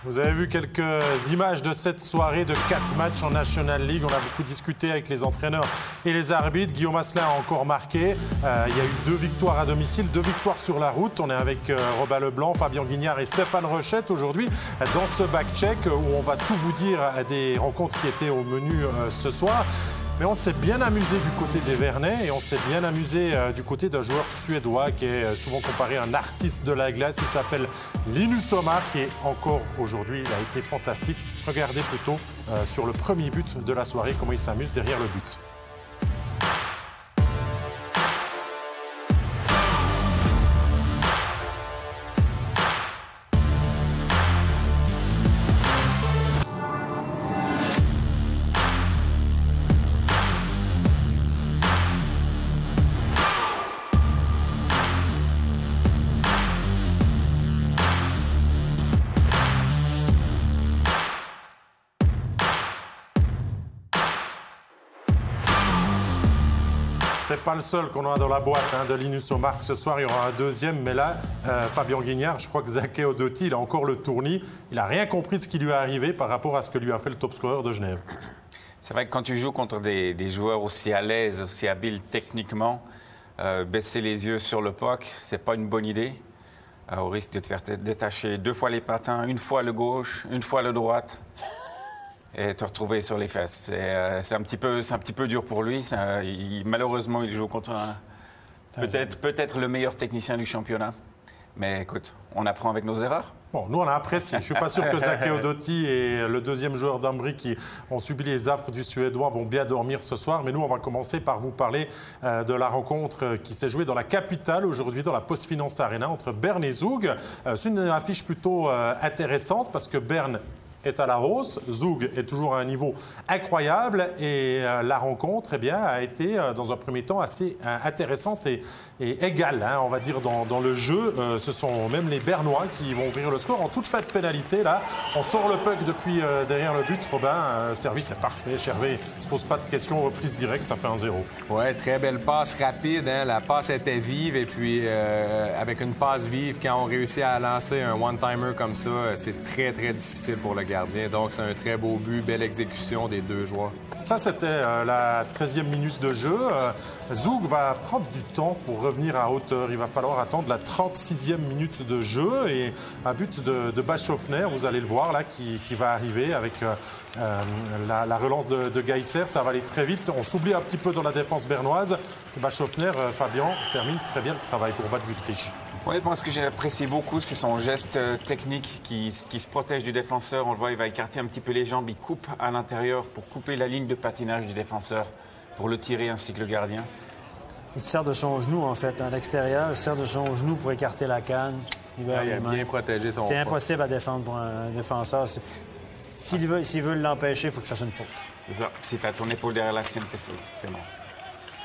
Vous avez vu quelques images de cette soirée de 4 matchs en National League. On a beaucoup discuté avec les entraîneurs et les arbitres. Guillaume Asselin a encore marqué. Il y a eu 2 victoires à domicile, 2 victoires sur la route. On est avec Robin Leblanc, Fabien Guignard et Stéphane Rochette aujourd'hui dans ce back-check où on va tout vous dire des rencontres qui étaient au menu ce soir. Mais on s'est bien amusé du côté des Vernets et on s'est bien amusé du côté d'un joueur suédois qui est souvent comparé à un artiste de la glace. Il s'appelle Linus Omark et encore aujourd'hui, il a été fantastique. Regardez plutôt sur le premier but de la soirée comment il s'amuse derrière le but. C'est pas le seul qu'on a dans la boîte de Linus Omark. Ce soir, il y aura un deuxième. Mais là, Fabien Guignard, je crois que Zakeo Dotti, il a encore le tournis. Il n'a rien compris de ce qui lui est arrivé par rapport à ce que lui a fait le top scorer de Genève. C'est vrai que quand tu joues contre des joueurs aussi à l'aise, aussi habiles techniquement, baisser les yeux sur le puck, c'est pas une bonne idée. Au risque de te faire détacher 2 fois les patins, 1 fois le gauche, 1 fois le droite. Et te retrouver sur les fesses. C'est un petit peu dur pour lui. Malheureusement, il joue contre peut-être le meilleur technicien du championnat. Mais écoute, on apprend avec nos erreurs. Bon, nous, on a apprécié. Je ne suis pas sûr que Zakeo Dotti et le deuxième joueur d'Ambry qui ont subi les affres du Suédois vont bien dormir ce soir. Mais nous, on va commencer par vous parler de la rencontre qui s'est jouée dans la capitale aujourd'hui, dans la Postfinance Arena, entre Berne et Zug. C'est une affiche plutôt intéressante parce que Berne est à la hausse, Zug est toujours à un niveau incroyable et la rencontre a été dans un premier temps assez intéressante et égale, on va dire, dans le jeu. Ce sont même les Bernois qui vont ouvrir le score en toute fin de pénalité. Là, on sort le puck depuis derrière le but. Robin, service est parfait. Chervé ne se pose pas de questions, reprise directe, ça fait 1-0. Oui, très belle passe rapide. La passe était vive et puis avec une passe vive, quand on réussit à lancer un one-timer comme ça, c'est très, très difficile pour le gardien. Donc, c'est un très beau but, belle exécution des 2 joueurs. Ça, c'était la 13e minute de jeu. Zug va prendre du temps pour revenir à hauteur. Il va falloir attendre la 36e minute de jeu et un but de Bachhoffner, vous allez le voir là, qui va arriver avec la relance de Geisser. Ça va aller très vite. On s'oublie un petit peu dans la défense bernoise. Bachhoffner, Fabien, termine très bien le travail pour battre Wüttrich. Oui, moi, ce que j'ai apprécié beaucoup, c'est son geste technique qui se protège du défenseur. On le voit, il va écarter un petit peu les jambes, il coupe à l'intérieur pour couper la ligne de patinage du défenseur, pour le tirer ainsi que le gardien. Il se sert de son genou, en fait, à l'extérieur. Il se sert de son genou pour écarter la canne. Il a bien protégé son... C'est impossible à défendre pour un défenseur. S'il veut l'empêcher, il faut qu'il fasse une faute. Si tu as ton épaule derrière la sienne, t'es mort.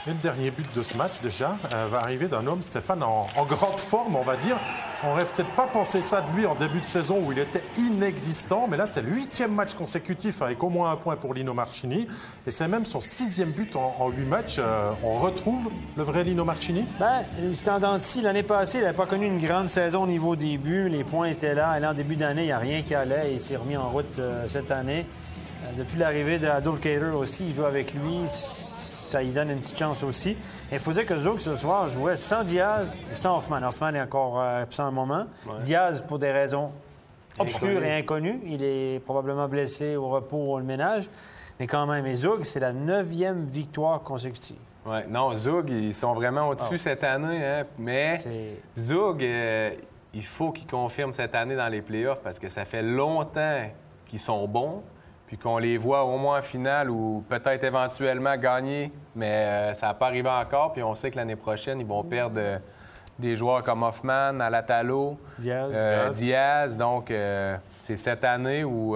Et le dernier but de ce match, déjà, va arriver d'un homme, Stéphane, en grande forme, on va dire. On n'aurait peut-être pas pensé ça de lui en début de saison où il était inexistant. Mais là, c'est le 8e match consécutif avec au moins 1 point pour Lino Marchini. Et c'est même son 6e but en 8 matchs. On retrouve le vrai Lino Marchini? C'était en dents de scie. L'année passée, il n'avait pas connu une grande saison au niveau des buts. Les points étaient là. Et là, en début d'année, il n'y a rien qui allait. Il s'est remis en route cette année. Depuis l'arrivée de Adolf Kader aussi, il joue avec lui. Ça lui donne une petite chance aussi. Et il faut dire que Zug, ce soir, jouait sans Diaz et sans Hoffman. Hoffman est encore absent un moment. Ouais. Diaz, pour des raisons obscures et inconnues. Il est probablement blessé au repos ou au ménage. Mais quand même, et Zug, c'est la 9e victoire consécutive. Oui, non, Zug, ils sont vraiment au-dessus cette année. Hein? Mais Zug, il faut qu'ils confirment cette année dans les playoffs parce que ça fait longtemps qu'ils sont bons. Puis qu'on les voit au moins en finale ou peut-être éventuellement gagner, mais ça n'a pas arrivé encore. Puis on sait que l'année prochaine, ils vont perdre des joueurs comme Hoffman, Alatalo, Diaz. Donc, c'est cette année où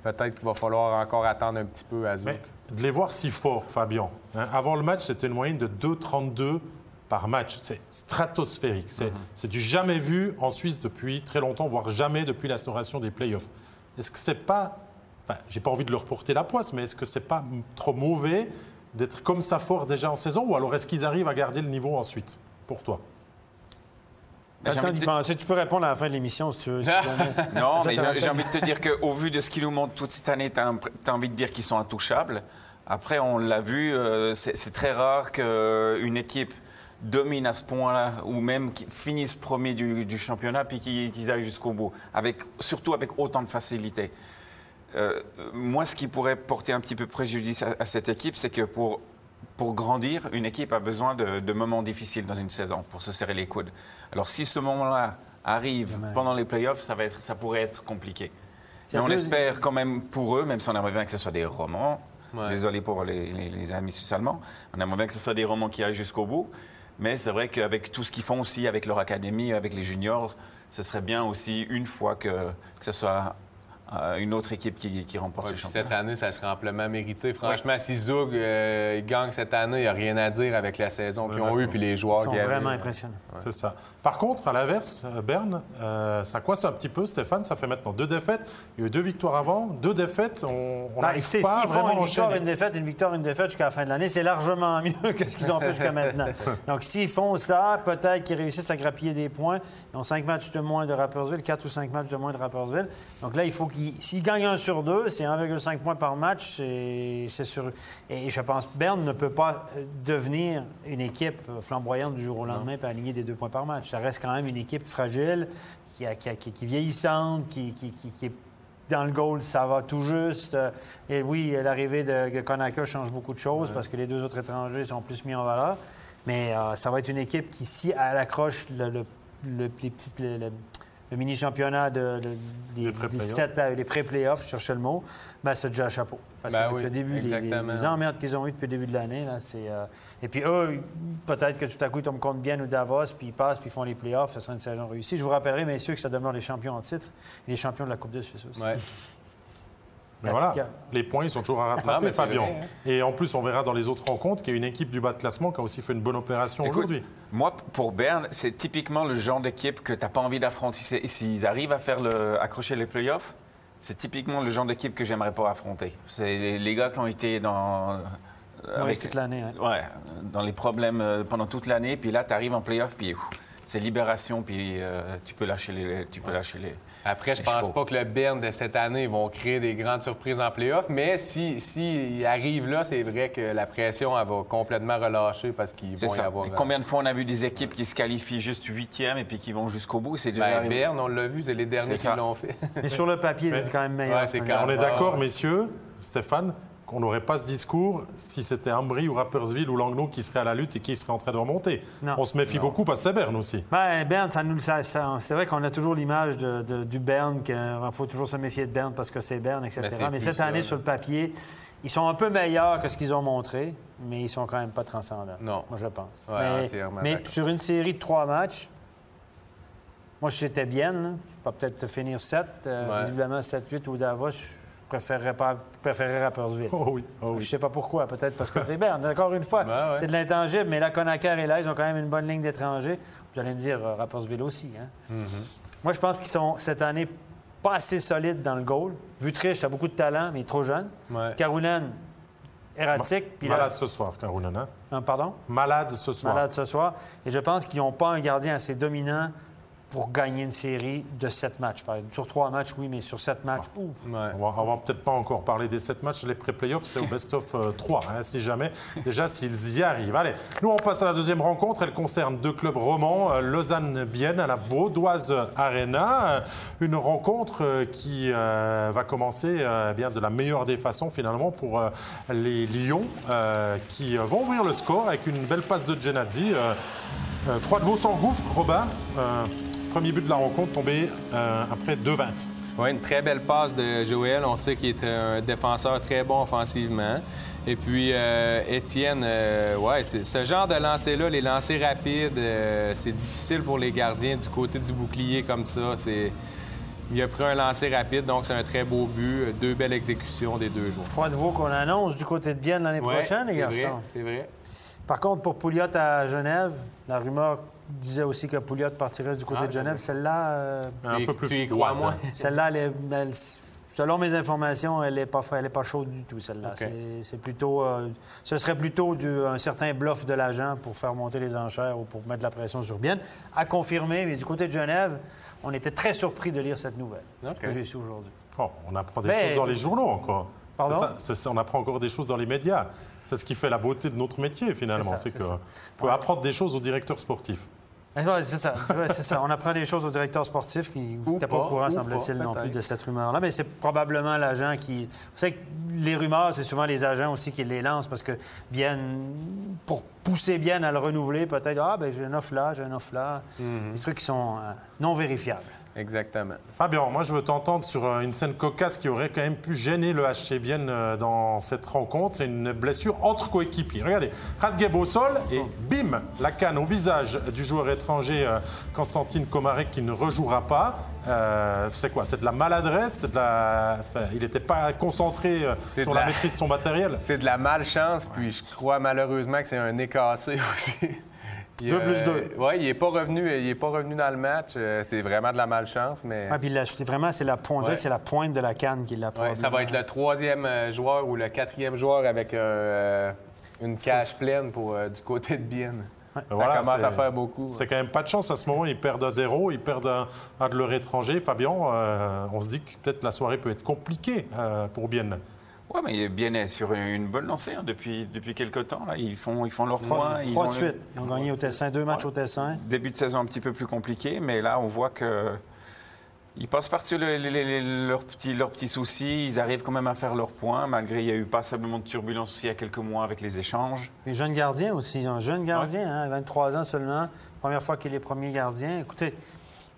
peut-être qu'il va falloir encore attendre un petit peu à Zug. De les voir si forts, Fabien. Avant le match, c'était une moyenne de 2,32 par match. C'est stratosphérique. C'est du jamais vu en Suisse depuis très longtemps, voire jamais depuis l'instauration des playoffs. Est-ce que c'est pas... Enfin, j'ai pas envie de leur porter la poisse, mais est-ce que c'est pas trop mauvais d'être comme ça fort déjà en saison, ou alors est-ce qu'ils arrivent à garder le niveau ensuite, pour toi? T'as le temps d'y penser. Tu peux répondre à la fin de l'émission si tu veux. Non, mais j'ai envie de te dire qu'au vu de ce qu'ils nous montrent toute cette année, tu as envie de dire qu'ils sont intouchables. Après, on l'a vu, c'est très rare qu'une équipe domine à ce point-là, ou même qu'ils finissent premier du championnat, puis qu'ils aillent jusqu'au bout, surtout avec autant de facilité. Moi, ce qui pourrait porter un petit peu préjudice à cette équipe, c'est que pour grandir, une équipe a besoin de moments difficiles dans une saison pour se serrer les coudes. Alors, si ce moment-là arrive pendant les playoffs, ça pourrait être compliqué. Mais on espère quand même pour eux, même si on aimerait bien que ce soit des romans, désolé pour les amis suisses-allemands, on aimerait bien que ce soit des romans qui aillent jusqu'au bout. Mais c'est vrai qu'avec tout ce qu'ils font aussi, avec leur académie, avec les juniors, ce serait bien aussi une fois que ce soit une autre équipe qui remporte le championnat. Cette année, ça serait amplement mérité. Franchement, si Zug gagne cette année, il n'y a rien à dire avec la saison qu'ils ont eue puis les joueurs qui sont vraiment impressionnants. Ouais. C'est ça. Par contre, à l'inverse, Berne, ça coince un petit peu, Stéphane. Ça fait maintenant 2 défaites. Il y a eu 2 victoires avant, 2 défaites. On n'arrive pas à vraiment enchaîner. Une victoire, une défaite jusqu'à la fin de l'année, c'est largement mieux que ce qu'ils ont fait jusqu'à maintenant. Donc, s'ils font ça, peut-être qu'ils réussissent à grappiller des points. Ils ont 5 matchs de moins de Rapperswil, 4 ou 5 matchs de moins de Rapperswil. Donc là, il faut s'ils gagnent 1 sur 2, c'est 1,5 points par match. C'est sûr. Et je pense que Berne ne peut pas devenir une équipe flamboyante du jour au lendemain et aligner des 2 points par match. Ça reste quand même une équipe fragile, qui est vieillissante, qui est dans le goal, ça va tout juste. Et oui, l'arrivée de Conacher change beaucoup de choses parce que les 2 autres étrangers sont plus mis en valeur. Mais ça va être une équipe qui, si elle accroche le mini-championnat des pré-playoffs, je cherchais le mot, ben c'est déjà un chapeau. Parce que le début, les emmerdes qu'ils ont eues depuis le début de l'année, là, c'est... Et puis eux, peut-être que tout à coup, ils tombent contre Bienne ou Davos, puis ils passent, puis ils font les playoffs, ça sera une saison réussie. Je vous rappellerai, messieurs, que ça demeure les champions en titre et les champions de la Coupe de Suisse aussi. Ouais. Mais voilà, les points, ils sont toujours à rattraper, Fabien. Vrai, hein. Et en plus, on verra dans les autres rencontres qu'il y a une équipe du bas de classement qui a aussi fait une bonne opération aujourd'hui. Moi, pour Berne, c'est typiquement le genre d'équipe que tu n'as pas envie d'affronter. S'ils arrivent à accrocher les playoffs, c'est typiquement le genre d'équipe que j'aimerais pas affronter. C'est les gars qui ont été avec toute l'année. Ouais, dans les problèmes pendant toute l'année. Puis là, tu arrives en playoff, puis c'est libération, puis tu peux lâcher les... Après, je pense pas que le Berne de cette année vont créer des grandes surprises en play-off, mais s'ils arrivent là, c'est vrai que la pression, elle va complètement relâcher parce qu'ils vont y avoir... Combien de fois on a vu des équipes qui se qualifient juste 8e et puis qui vont jusqu'au bout? C'est déjà Berne, on l'a vu, c'est les derniers qui l'ont fait. Mais sur le papier, c'est quand même meilleur. On est d'accord, messieurs, Stéphane, qu'on n'aurait pas ce discours si c'était Ambry ou Rapperswil ou Langnau qui serait à la lutte et qui serait en train de remonter. Non. On se méfie beaucoup parce que c'est Berne aussi. Berne, c'est vrai qu'on a toujours l'image du Berne, qu'il faut toujours se méfier de Berne parce que c'est Berne, etc. Mais cette année, sur le papier, ils sont un peu meilleurs que ce qu'ils ont montré, mais ils sont quand même pas transcendants. Non. Moi, je pense. Ouais, mais sur une série de 3 matchs, moi, je c'était Bienne, va peut-être finir 7, visiblement 7-8 ou Davos. Je préférerais Rapperswil. Oh oui. Je ne sais pas pourquoi. Peut-être parce que c'est Berne. Encore une fois, c'est de l'intangible, mais là, Conacher et là, ils ont quand même une bonne ligne d'étrangers. Vous allez me dire, Rapperswil aussi. Hein? Moi, je pense qu'ils sont, cette année, pas assez solides dans le goal. Vutriche, a beaucoup de talent, mais il est trop jeune. Karunen, erratique. Malade ce soir, Karunen. Hein? Pardon? Malade ce soir. Malade ce soir. Et je pense qu'ils n'ont pas un gardien assez dominant pour gagner une série de 7 matchs. Sur 3 matchs, oui, mais sur 7 matchs, On va peut-être pas encore parler des 7 matchs. Les pré-playoffs, c'est au best-of 3, si jamais. Déjà, s'ils y arrivent. Allez, nous, on passe à la deuxième rencontre. Elle concerne 2 clubs romans, Lausanne-Bienne à la Vaudoise Arena. Une rencontre qui va commencer bien de la meilleure des façons, finalement, pour les Lions, qui vont ouvrir le score avec une belle passe de Genadzi. Froidevaux s'engouffre, Robin. Premier but de la rencontre tombé après 2-20. Oui, une très belle passe de Joël. On sait qu'il est un défenseur très bon offensivement. Et puis, Étienne, c'est ce genre de lancer-là, les lancers rapides, c'est difficile pour les gardiens du côté du bouclier comme ça. Il a pris un lancer rapide, donc c'est un très beau but. 2 belles exécutions des 2 joueurs. Froidevaux qu'on annonce du côté de Bienne l'année prochaine, les garçons. C'est vrai. Par contre, pour Pouliot à Genève, la rumeur disait aussi que Pouliot partirait du côté de Genève. Celle-là... un peu plus froide. Celle-là, Selon mes informations, elle n'est pas chaude du tout, celle-là. OK. C'est plutôt... ce serait plutôt un certain bluff de l'agent pour faire monter les enchères ou pour mettre la pression sur Bienne. À confirmer, mais du côté de Genève, on était très surpris de lire cette nouvelle que j'ai su aujourd'hui. Oh, on apprend des choses dans les journaux encore. Pardon? On apprend encore des choses dans les médias. C'est ce qui fait la beauté de notre métier, finalement. C'est qu'on peut apprendre des choses aux directeurs sportifs. Ouais, c'est ça. C'est ça. On apprend des choses au directeur sportif qui n'était pas au courant, semble-t-il, non plus, de cette rumeur-là. Mais c'est probablement l'agent qui... Vous savez que les rumeurs, c'est souvent les agents aussi qui les lancent parce que pour pousser bien à le renouveler, peut-être, j'ai un offre là, Des trucs qui sont non vérifiables. Exactement. Fabien, moi, je veux t'entendre sur une scène cocasse qui aurait quand même pu gêner le HC Bienne dans cette rencontre. C'est une blessure entre coéquipiers. Regardez, Radgeb au sol et bim, la canne au visage du joueur étranger Constantin Komarek qui ne rejouera pas. C'est quoi? C'est de la maladresse? Il n'était pas concentré sur la maîtrise de son matériel? C'est de la malchance, puis je crois malheureusement que c'est un nez cassé aussi. 2 plus 2. Oui, il n'est pas revenu dans le match. C'est vraiment de la malchance, mais... Puis c'est la pointe. Ouais. C'est la pointe de la canne qui l'a Ouais, ça va être le 3e joueur ou le 4e joueur avec une cage pleine du côté de Bienne. Ça commence à faire beaucoup. C'est quand même pas de chance. À ce moment, ils perdent 1-0, ils perdent un de leur étranger. Fabien, on se dit que peut-être la soirée peut être compliquée pour Bienne. Oui, mais Bienne est sur une bonne lancée depuis quelques temps. Là. Ils font leurs points. Ils ont gagné au Tessin, 2 matchs au Tessin. Début de saison un petit peu plus compliqué, mais là, on voit qu'ils passent par-dessus leurs petits soucis. Ils arrivent quand même à faire leurs points, malgré il y a eu passablement de turbulences il y a quelques mois avec les échanges. Les jeunes gardiens aussi. Un jeune gardien, 23 ans seulement. Première fois qu'il est premier gardien. Écoutez,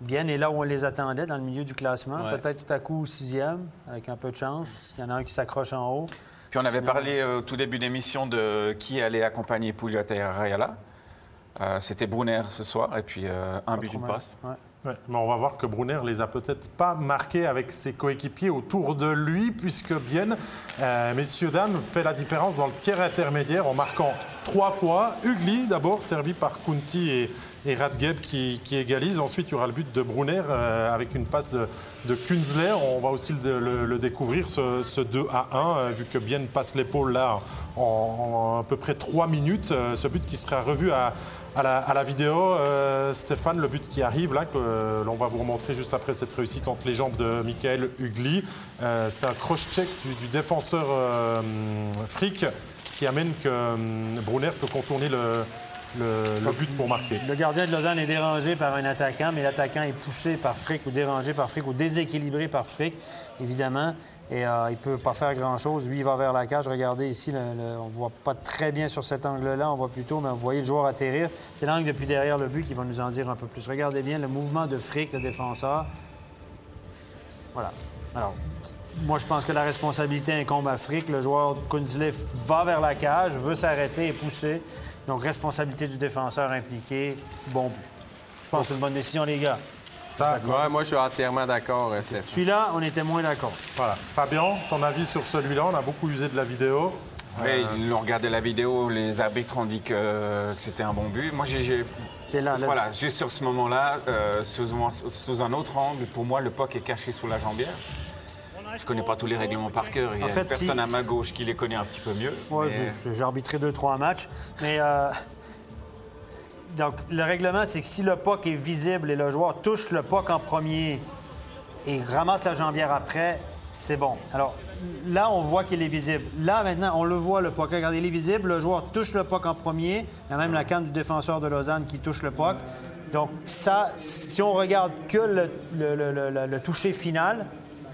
Bienne est là où on les attendait, dans le milieu du classement. Ouais. Peut-être tout à coup 6e, avec un peu de chance. Il y en a un qui s'accroche en haut. Puis on avait parlé au tout début d'émission de qui allait accompagner Pouliot et Rayala. C'était Brunner ce soir, et puis un but, une passe. Ouais. Ouais, mais on va voir que Brunner les a peut-être pas marqués avec ses coéquipiers autour de lui, puisque Bienne, messieurs, dames, fait la différence dans le tiers intermédiaire en marquant 3 fois. Ugly, d'abord, servi par Kunti et Radgeb qui égalise. Ensuite, il y aura le but de Brunner avec une passe de Künzler. On va aussi le découvrir, ce 2-1, vu que Bienne passe l'épaule là en à peu près 3 minutes. Ce but qui sera revu à la vidéo. Stéphane, le but qui arrive là, que l'on va vous remontrer juste après cette réussite entre les jambes de Michael Ugly. C'est un cross-check du défenseur Frick qui amène que Brunner peut contourner le but pour marquer. Le gardien de Lausanne est dérangé par un attaquant, mais l'attaquant est poussé par Frick ou dérangé par Frick ou déséquilibré par Frick, évidemment. Et il ne peut pas faire grand-chose. Lui, il va vers la cage. Regardez ici, on ne voit pas très bien sur cet angle-là. On voit plutôt, mais vous voyez le joueur atterrir. C'est l'angle depuis derrière le but qui va nous en dire un peu plus. Regardez bien le mouvement de Frick, le défenseur. Voilà. Alors, moi, je pense que la responsabilité incombe à Frick. Le joueur Kunzle va vers la cage, veut s'arrêter et pousser. Donc, responsabilité du défenseur impliqué. Bon but. Je pense que c'est une bonne décision, les gars. Moi, je suis entièrement d'accord, Stéphane. Celui-là, on était moins d'accord. Voilà. Fabien, ton avis sur celui-là? On a beaucoup usé de la vidéo. Oui, ils ont regardé la vidéo, les arbitres ont dit que c'était un bon but. Moi, voilà, juste sur ce moment-là, sous un autre angle, pour moi, le puck est caché sous la jambière. Je ne connais pas tous les règlements par cœur. Il y a personne à ma gauche qui les connaît un petit peu mieux. Moi, j'ai arbitré 2-3 matchs. Mais donc, le règlement, c'est que si le puck est visible et le joueur touche le puck en premier et ramasse la jambière après, c'est bon. Alors, là, on voit qu'il est visible. Là, maintenant, on le voit, le puck. Regardez, il est visible. Le joueur touche le puck en premier. Il y a même la canne du défenseur de Lausanne qui touche le puck. Donc, ça, si on regarde que le toucher final,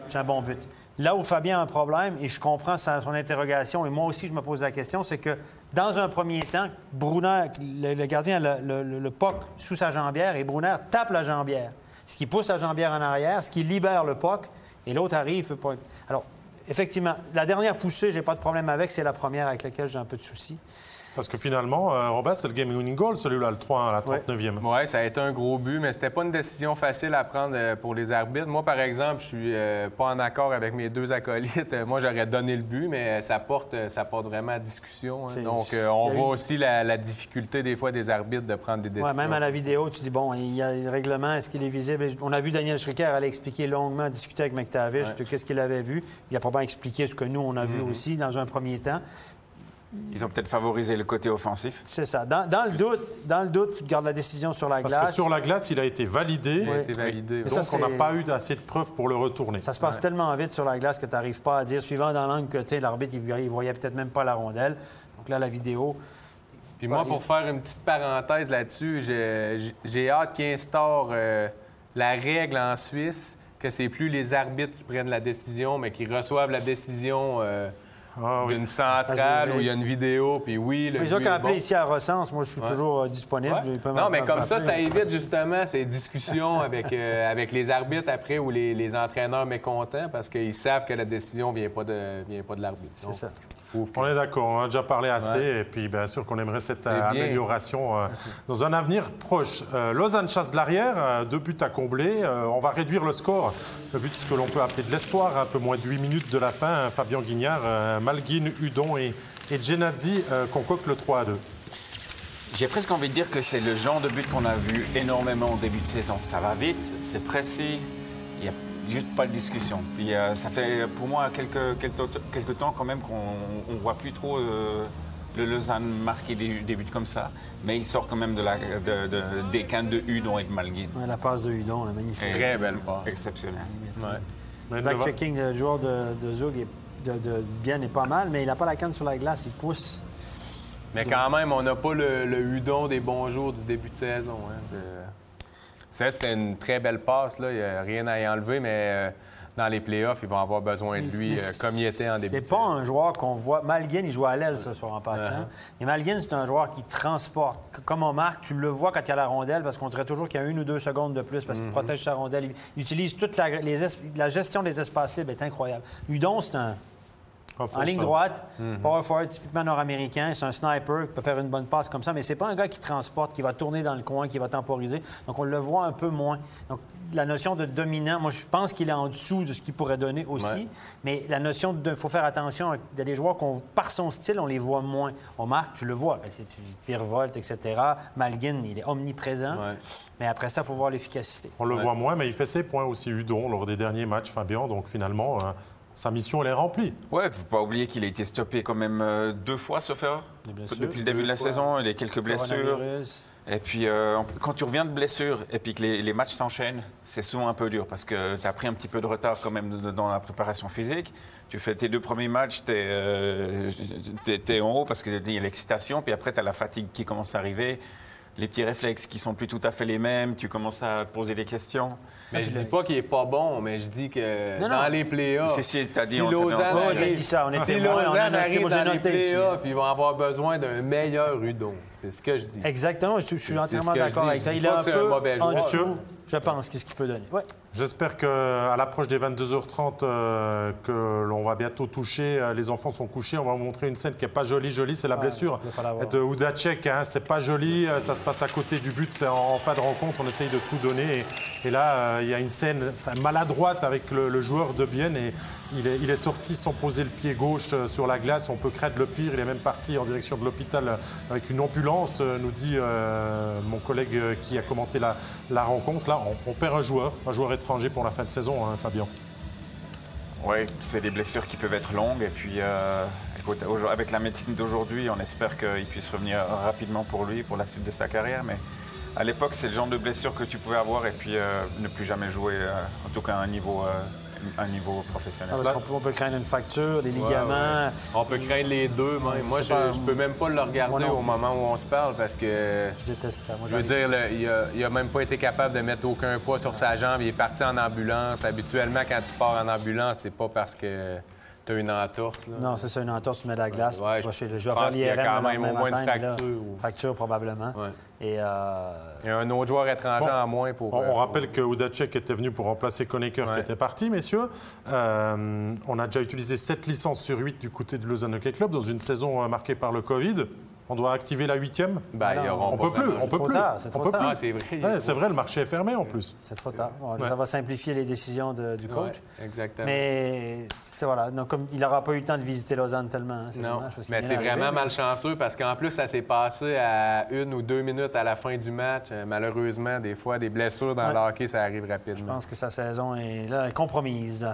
c'est un bon but. Là où Fabien a un problème, et je comprends son interrogation, et moi aussi je me pose la question, c'est que dans un premier temps, Brunner, le gardien a le puck sous sa jambière et Brunner tape la jambière. Ce qui pousse la jambière en arrière, ce qui libère le puck, et l'autre arrive. Peut pas... Alors, effectivement, la dernière poussée, j'ai pas de problème avec, c'est la première avec laquelle j'ai un peu de souci. Parce que finalement, Robert, c'est le game-winning goal, celui-là, le 3-1 à la 39e. Oui, ça a été un gros but, mais c'était pas une décision facile à prendre pour les arbitres. Moi, par exemple, je suis pas en accord avec mes deux acolytes. Moi, j'aurais donné le but, mais ça porte vraiment à discussion. Hein. Donc, on voit aussi la difficulté des fois des arbitres de prendre des décisions. Ouais, même à la vidéo, tu dis, bon, il y a le règlement, est-ce qu'il est visible? On a vu Daniel Stricker aller expliquer longuement, discuter avec McTavish de qu'est-ce qu'il avait vu. Il a probablement expliqué ce que nous, on a vu aussi dans un premier temps. Ils ont peut-être favorisé le côté offensif. C'est ça. Dans le doute, tu gardes la décision sur la glace. Parce que sur la glace, il a été validé. Il a été validé. Donc, on n'a pas eu assez de preuves pour le retourner. Ça se passe tellement vite sur la glace que tu n'arrives pas à dire, suivant dans l'angle que tu es, l'arbitre, il voyait peut-être même pas la rondelle. Donc là, la vidéo... Puis moi, pour faire une petite parenthèse là-dessus, j'ai hâte qu'ils instaurent la règle en Suisse, que c'est plus les arbitres qui prennent la décision, mais qui reçoivent la décision... d'une centrale où il y a une vidéo, puis Ils ont qu'à appeler ici à Recense. Moi, je suis toujours disponible. Non, mais comme ça évite justement ces discussions avec les arbitres après ou les entraîneurs mécontents parce qu'ils savent que la décision ne vient pas de l'arbitre. C'est ça. On est d'accord, on a déjà parlé assez, et puis bien sûr qu'on aimerait cette amélioration dans un avenir proche. Lausanne chasse de l'arrière, 2 buts à combler, on va réduire le score, le but ce que l'on peut appeler de l'espoir, un peu moins de 8 minutes de la fin, Fabien Guignard, Malguin, Hudon et Genadzi concoctent le 3-2. J'ai presque envie de dire que c'est le genre de but qu'on a vu énormément au début de saison. Ça va vite, c'est précis, il n'y a juste pas de discussion. Puis ça fait pour moi quelques temps quand même qu'on ne voit plus trop le Lausanne marquer des buts comme ça. Mais il sort quand même des quintes de Hudon et de Malguin. Ouais, la passe de Hudon, la magnifique. Très belle passe. Exceptionnelle. Le back-checking du joueur de Zug de Bien est pas mal, mais il n'a pas la canne sur la glace, il pousse. Mais quand même, on n'a pas le Hudon des bons jours du début de saison. Hein, Ça, c'était une très belle passe. Là. Il n'y a rien à y enlever, mais dans les playoffs, ils vont avoir besoin de lui comme il était en début de saison. C'est pas un joueur qu'on voit... Malguin, il joue à l'aile ce soir en passant. Et Malguin, c'est un joueur qui transporte. Comme on marque, tu le vois quand il y a la rondelle, parce qu'on dirait toujours qu'il y a 1 ou 2 secondes de plus, parce qu'il protège sa rondelle. Il utilise toute la gestion des espaces libres est incroyable. Hudon, c'est un... En ligne droite, power forward typiquement nord-américain, c'est un sniper qui peut faire une bonne passe comme ça, mais c'est pas un gars qui transporte, qui va tourner dans le coin, qui va temporiser. Donc on le voit un peu moins. Donc la notion de dominant, moi je pense qu'il est en dessous de ce qu'il pourrait donner aussi, mais la notion de faut faire attention, il y a des joueurs qu'on, par son style, on les voit moins. On marque, tu le vois, tu virevoltes, etc. Malguin, il est omniprésent, mais après ça, il faut voir l'efficacité. On le voit moins, mais il fait ses points aussi, Hudon, lors des derniers matchs, Fabien, donc finalement... Sa mission, elle est remplie. Ouais, il ne faut pas oublier qu'il a été stoppé quand même 2 fois, sauf erreur. Depuis le début de la saison, il y a quelques blessures. Et puis, quand tu reviens de blessure et puis que les matchs s'enchaînent, c'est souvent un peu dur parce que tu as pris un petit peu de retard quand même dans la préparation physique. Tu fais tes 2 premiers matchs, tu es en haut parce qu'il y a l'excitation. Puis après, tu as la fatigue qui commence à arriver. Les petits réflexes qui sont plus tout à fait les mêmes, tu commences à poser des questions. Mais je dis pas qu'il est pas bon, mais je dis que dans les playoffs, si Lausanne arrive dans les playoffs, ils vont avoir besoin d'un meilleur Hudon. C'est ce que je dis. Exactement, je suis entièrement d'accord avec toi. Il est un peu en dessous, je pense, qu'est-ce qu'il peut donner. Ouais. J'espère qu'à l'approche des 22h30, que l'on va bientôt toucher, les enfants sont couchés. On va vous montrer une scène qui n'est pas jolie, c'est la blessure de Hudacek. Hein, c'est pas joli, ça se passe à côté du but, c'est en fin de rencontre, on essaye de tout donner. Et là, il y a une scène maladroite avec le joueur de Bienne et il est sorti sans poser le pied gauche sur la glace. On peut craindre le pire. Il est même parti en direction de l'hôpital avec une ambulance, nous dit mon collègue qui a commenté la rencontre. Là, on perd un joueur étranger pour la fin de saison, hein, Fabien. Oui, c'est des blessures qui peuvent être longues. Et puis, écoute, avec la médecine d'aujourd'hui, on espère qu'il puisse revenir rapidement pour lui, pour la suite de sa carrière. Mais à l'époque, c'est le genre de blessure que tu pouvais avoir et puis ne plus jamais jouer, en tout cas à un niveau professionnel. On peut craindre une fracture, des ligaments. On peut craindre les deux. Moi, je ne peux même pas le regarder au moment où on se parle parce que... Je déteste ça. Moi, je veux dire, il n'a même pas été capable de mettre aucun poids sur sa jambe. Il est parti en ambulance. Habituellement, quand tu pars en ambulance, c'est pas parce que tu as une entorse. Là. Non, c'est ça, une entorse, tu mets de la glace. Ouais, je vais faire l'IRM quand même au moins une fracture. Fracture, probablement. Ouais. Et il y a un autre joueur étranger en moins pour... On rappelle que Hudacek était venu pour remplacer Koneker qui était parti, messieurs. On a déjà utilisé 7 licences sur 8 du côté de Lausanne Hockey Club dans une saison marquée par le Covid. On doit activer la 8e? On peut plus. On peut plus. C'est trop tard. C'est vrai. Ouais, c'est vrai, le marché est fermé en plus. C'est trop tard. Bon, ça va simplifier les décisions du coach. Ouais, exactement. Mais voilà. Donc, comme il n'aura pas eu le temps de visiter Lausanne tellement. Hein, Non, dommage, mais c'est vraiment mais... malchanceux parce qu'en plus, ça s'est passé à 1 ou 2 minutes à la fin du match. Malheureusement, des fois, des blessures dans le hockey, ça arrive rapidement. Je pense que sa saison est là, compromise.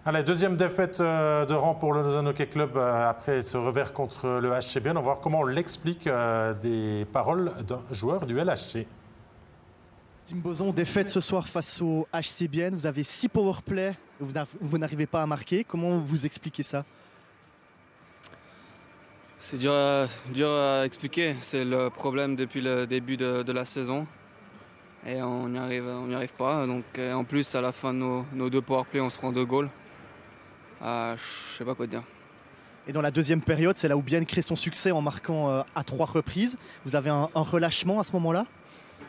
Allez, deuxième défaite de rang pour le Lausanne Hockey Club après ce revers contre le HC Bienne. On va voir comment on l'explique des paroles d'un joueur du LHC. Tim Boson, défaite ce soir face au HC Bienne. Vous avez 6 powerplays, vous n'arrivez pas à marquer. Comment vous expliquez ça? C'est dur à expliquer. C'est le problème depuis le début de la saison. Et on n'y arrive pas. Donc, en plus, à la fin de nos 2 powerplays, on se prend 2 goals. Je ne sais pas quoi dire. Et dans la deuxième période, c'est là où Bienne crée son succès en marquant à 3 reprises. Vous avez un relâchement à ce moment-là?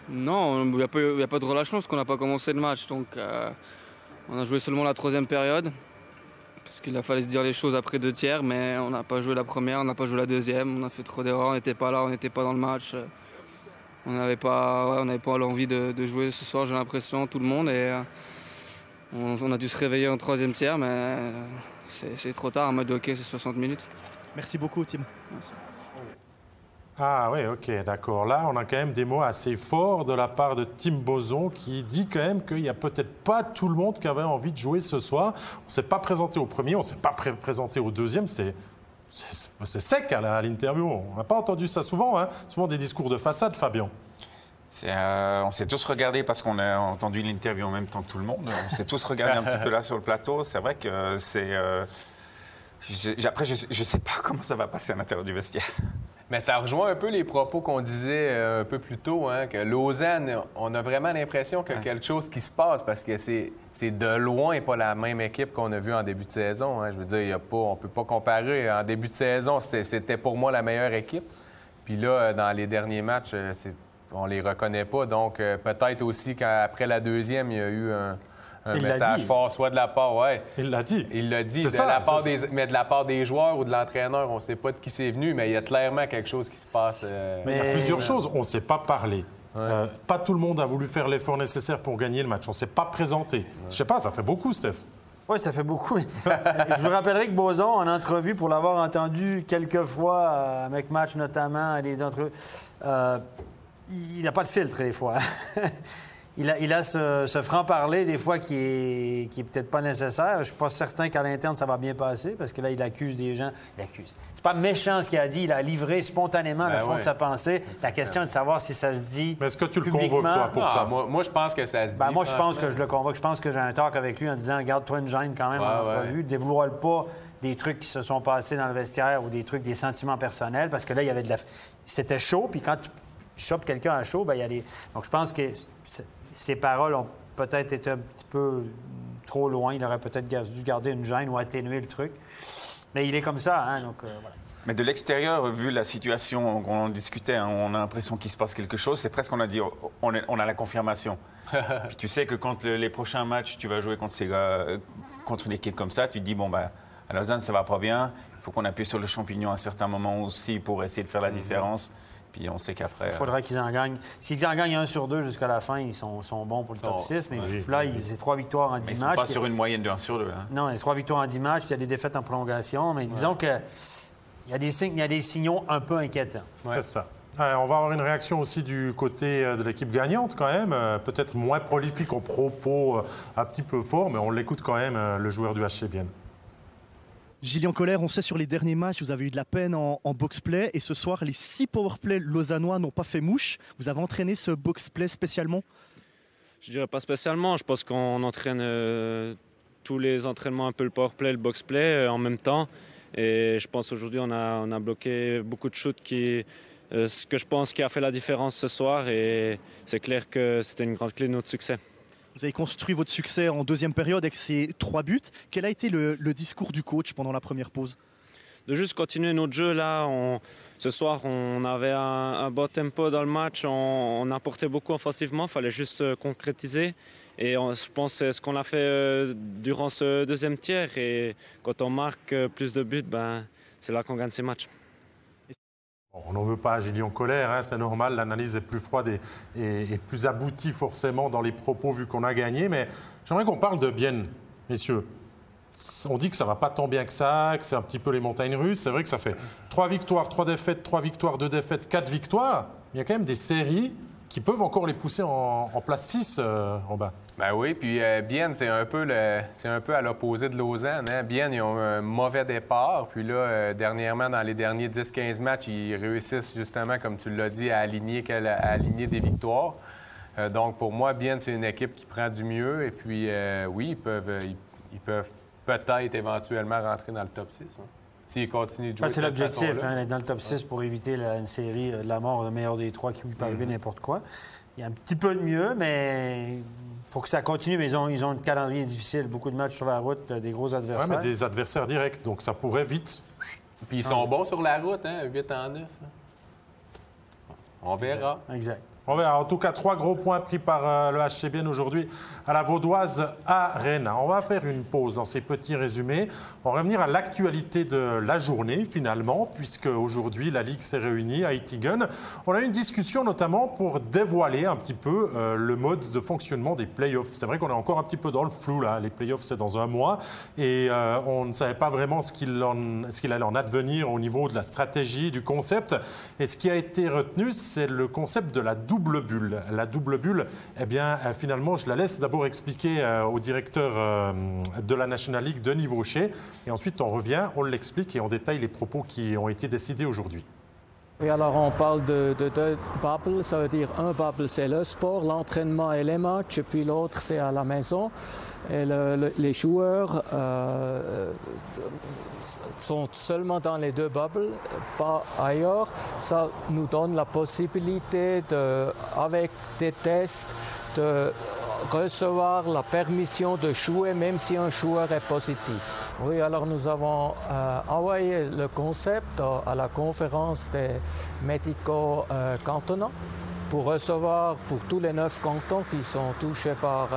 Non, il n'y a pas de relâchement parce qu'on n'a pas commencé le match. Donc, on a joué seulement la 3e période. Parce qu'il a fallu se dire les choses après 2 tiers. Mais on n'a pas joué la première, on n'a pas joué la deuxième. On a fait trop d'erreurs, on n'était pas là, on n'était pas dans le match. On n'avait pas l'envie de jouer ce soir, j'ai l'impression, tout le monde. Et on a dû se réveiller en 3e tiers, mais c'est trop tard. En mode hockey, c'est 60 minutes. Merci beaucoup, Tim. Merci. Ah oui, ok, d'accord. Là, on a quand même des mots assez forts de la part de Tim Boson qui dit quand même qu'il n'y a peut-être pas tout le monde qui avait envie de jouer ce soir. On ne s'est pas présenté au premier, on ne s'est pas présenté au deuxième. C'est sec à l'interview. On n'a pas entendu ça souvent, hein. Souvent des discours de façade, Fabien. On s'est tous regardés parce qu'on a entendu l'interview en même temps que tout le monde. On s'est tous regardés un petit peu là sur le plateau. C'est vrai que c'est... Après, je ne sais pas comment ça va passer à l'intérieur du vestiaire. Mais ça rejoint un peu les propos qu'on disait un peu plus tôt, hein, que Lausanne, on a vraiment l'impression qu'il y a quelque chose qui se passe parce que c'est de loin pas la même équipe qu'on a vue en début de saison. Hein. Je veux dire, on ne peut pas comparer. En début de saison, c'était pour moi la meilleure équipe. Puis là, dans les derniers matchs, on les reconnaît pas. Donc, peut-être aussi qu'après la deuxième, il y a eu un message fort, soit de la part, Il l'a dit. Il l'a dit, mais de la part des joueurs ou de l'entraîneur, on ne sait pas de qui c'est venu, mais il y a clairement quelque chose qui se passe. Mais il y a plusieurs choses. On ne s'est pas parlé. Ouais. Pas tout le monde a voulu faire l'effort nécessaire pour gagner le match. On ne s'est pas présenté. Je ne sais pas, ça fait beaucoup, Steph. Oui, ça fait beaucoup. Je vous rappellerai que Boson, en entrevue, pour l'avoir entendu quelques fois, avec Match notamment, à des entrevues, il n'a pas de filtre des fois. Il a ce franc-parler, des fois, qui est peut-être pas nécessaire. Je ne suis pas certain qu'à l'interne, ça va bien passer, parce que là, il accuse des gens. Il accuse. C'est pas méchant ce qu'il a dit. Il a livré spontanément le fond de sa pensée. La question est de savoir si ça se dit. Mais est-ce que tu le publiquement. convoques, toi, pour ça? Moi, je pense que ça se dit. Moi, je pense que je le convoque. Je pense que j'ai un talk avec lui en disant garde-toi une gêne quand même en entrevue. Dévoile pas des trucs qui se sont passés dans le vestiaire ou des sentiments personnels, parce que là, il y avait c'était chaud, puis quand tu chopes quelqu'un à chaud, il y a des. Donc, je pense que ces paroles ont peut-être été un petit peu trop loin. Il aurait peut-être dû garder une gêne ou atténuer le truc. Mais il est comme ça, hein, donc voilà. Mais de l'extérieur, vu la situation qu'on en discutait, hein, on a l'impression qu'il se passe quelque chose. C'est presque, on a dit, on a la confirmation. Puis tu sais que quand les prochains matchs, tu vas jouer contre une équipe comme ça, tu te dis, à Lausanne, ça va pas bien. Il faut qu'on appuie sur le champignon à un certain moment aussi pour essayer de faire la différence. Puis on sait qu'après... Il faudra qu'ils en gagnent. S'ils en gagnent 1 sur 2 jusqu'à la fin, ils sont bons pour le top 6. Mais là, c'est 3 victoires en 10 matchs. Ils sont pas sur une moyenne de 1 sur 2. Hein. Non, c'est 3 victoires en 10 matchs. Il y a des défaites en prolongation. Mais disons que il y a des signaux un peu inquiétants. C'est ça. On va avoir une réaction aussi du côté de l'équipe gagnante quand même. Peut-être moins prolifique aux propos, un petit peu fort, mais on l'écoute quand même, le joueur du HC Bienne. Gillian Colère, on sait sur les derniers matchs, vous avez eu de la peine en box-play. Et ce soir, les 6 powerplays lausannois n'ont pas fait mouche. Vous avez entraîné ce box-play spécialement? Je dirais pas spécialement. Je pense qu'on entraîne tous les entraînements, un peu le powerplay, le box-play en même temps. Et je pense aujourd'hui, on a bloqué beaucoup de shoots ce que je pense qui a fait la différence ce soir. Et c'est clair que c'était une grande clé de notre succès. Vous avez construit votre succès en deuxième période avec ces 3 buts. Quel a été le discours du coach pendant la première pause? De juste continuer notre jeu. Là, ce soir, on avait un bon tempo dans le match. On apportait beaucoup offensivement. Il fallait juste concrétiser. Et je pense que c'est ce qu'on a fait durant ce deuxième tiers. Et quand on marque plus de buts, c'est là qu'on gagne ces matchs. On n'en veut pas à Gillian Colère, hein, c'est normal, l'analyse est plus froide et plus aboutie forcément dans les propos vu qu'on a gagné. Mais j'aimerais qu'on parle de Bienne, messieurs. On dit que ça ne va pas tant bien que ça, que c'est un petit peu les montagnes russes. C'est vrai que ça fait 3 victoires, 3 défaites, 3 victoires, 2 défaites, 4 victoires. Il y a quand même des séries qui peuvent encore les pousser en place 6 en bas. Ben oui, puis Bienne, c'est un peu à l'opposé de Lausanne. Hein? Bienne, ils ont un mauvais départ. Puis là, dernièrement, dans les derniers 10-15 matchs, ils réussissent justement, comme tu l'as dit, à aligner des victoires. Donc, pour moi, Bienne, c'est une équipe qui prend du mieux. Et puis, oui, ils peuvent peut-être éventuellement rentrer dans le top 6. Hein? S'ils continuent de jouer c'est l'objectif, hein, d'être dans le top 6 pour éviter une série de la mort, le meilleur des 3 qui peut arriver n'importe quoi. Il y a un petit peu de mieux, mais il faut que ça continue. Mais ils ont un calendrier difficile, beaucoup de matchs sur la route, des gros adversaires. Oui, mais des adversaires directs, donc ça pourrait vite. Puis ils sont bons sur la route, hein, 8-9. On verra. Exact. On verra. En tout cas, 3 gros points pris par le HC Bienne aujourd'hui à la Vaudoise Arena. On va faire une pause dans ces petits résumés. On va revenir à l'actualité de la journée, finalement, puisque aujourd'hui, la Ligue s'est réunie à Ittigen. On a eu une discussion notamment pour dévoiler un petit peu le mode de fonctionnement des playoffs. C'est vrai qu'on est encore un petit peu dans le flou, là. Les playoffs, c'est dans un mois. Et on ne savait pas vraiment ce qu'il allait en advenir au niveau de la stratégie, du concept. Et ce qui a été retenu, c'est le concept de la double bulle. La double bulle, eh bien, finalement, je la laisse d'abord expliquer au directeur de la National League, Denis Vaucher, et ensuite on revient, on l'explique et on détaille les propos qui ont été décidés aujourd'hui. Oui, alors on parle de deux bubbles, ça veut dire un bubble c'est le sport, l'entraînement et les matchs, et puis l'autre c'est à la maison. Et les joueurs sont seulement dans les 2 bubbles, pas ailleurs. Ça nous donne la possibilité, avec des tests, de recevoir la permission de jouer même si un joueur est positif. Oui, alors nous avons envoyé le concept à la conférence des médicaux cantonaux pour recevoir pour tous les 9 cantons qui sont touchés par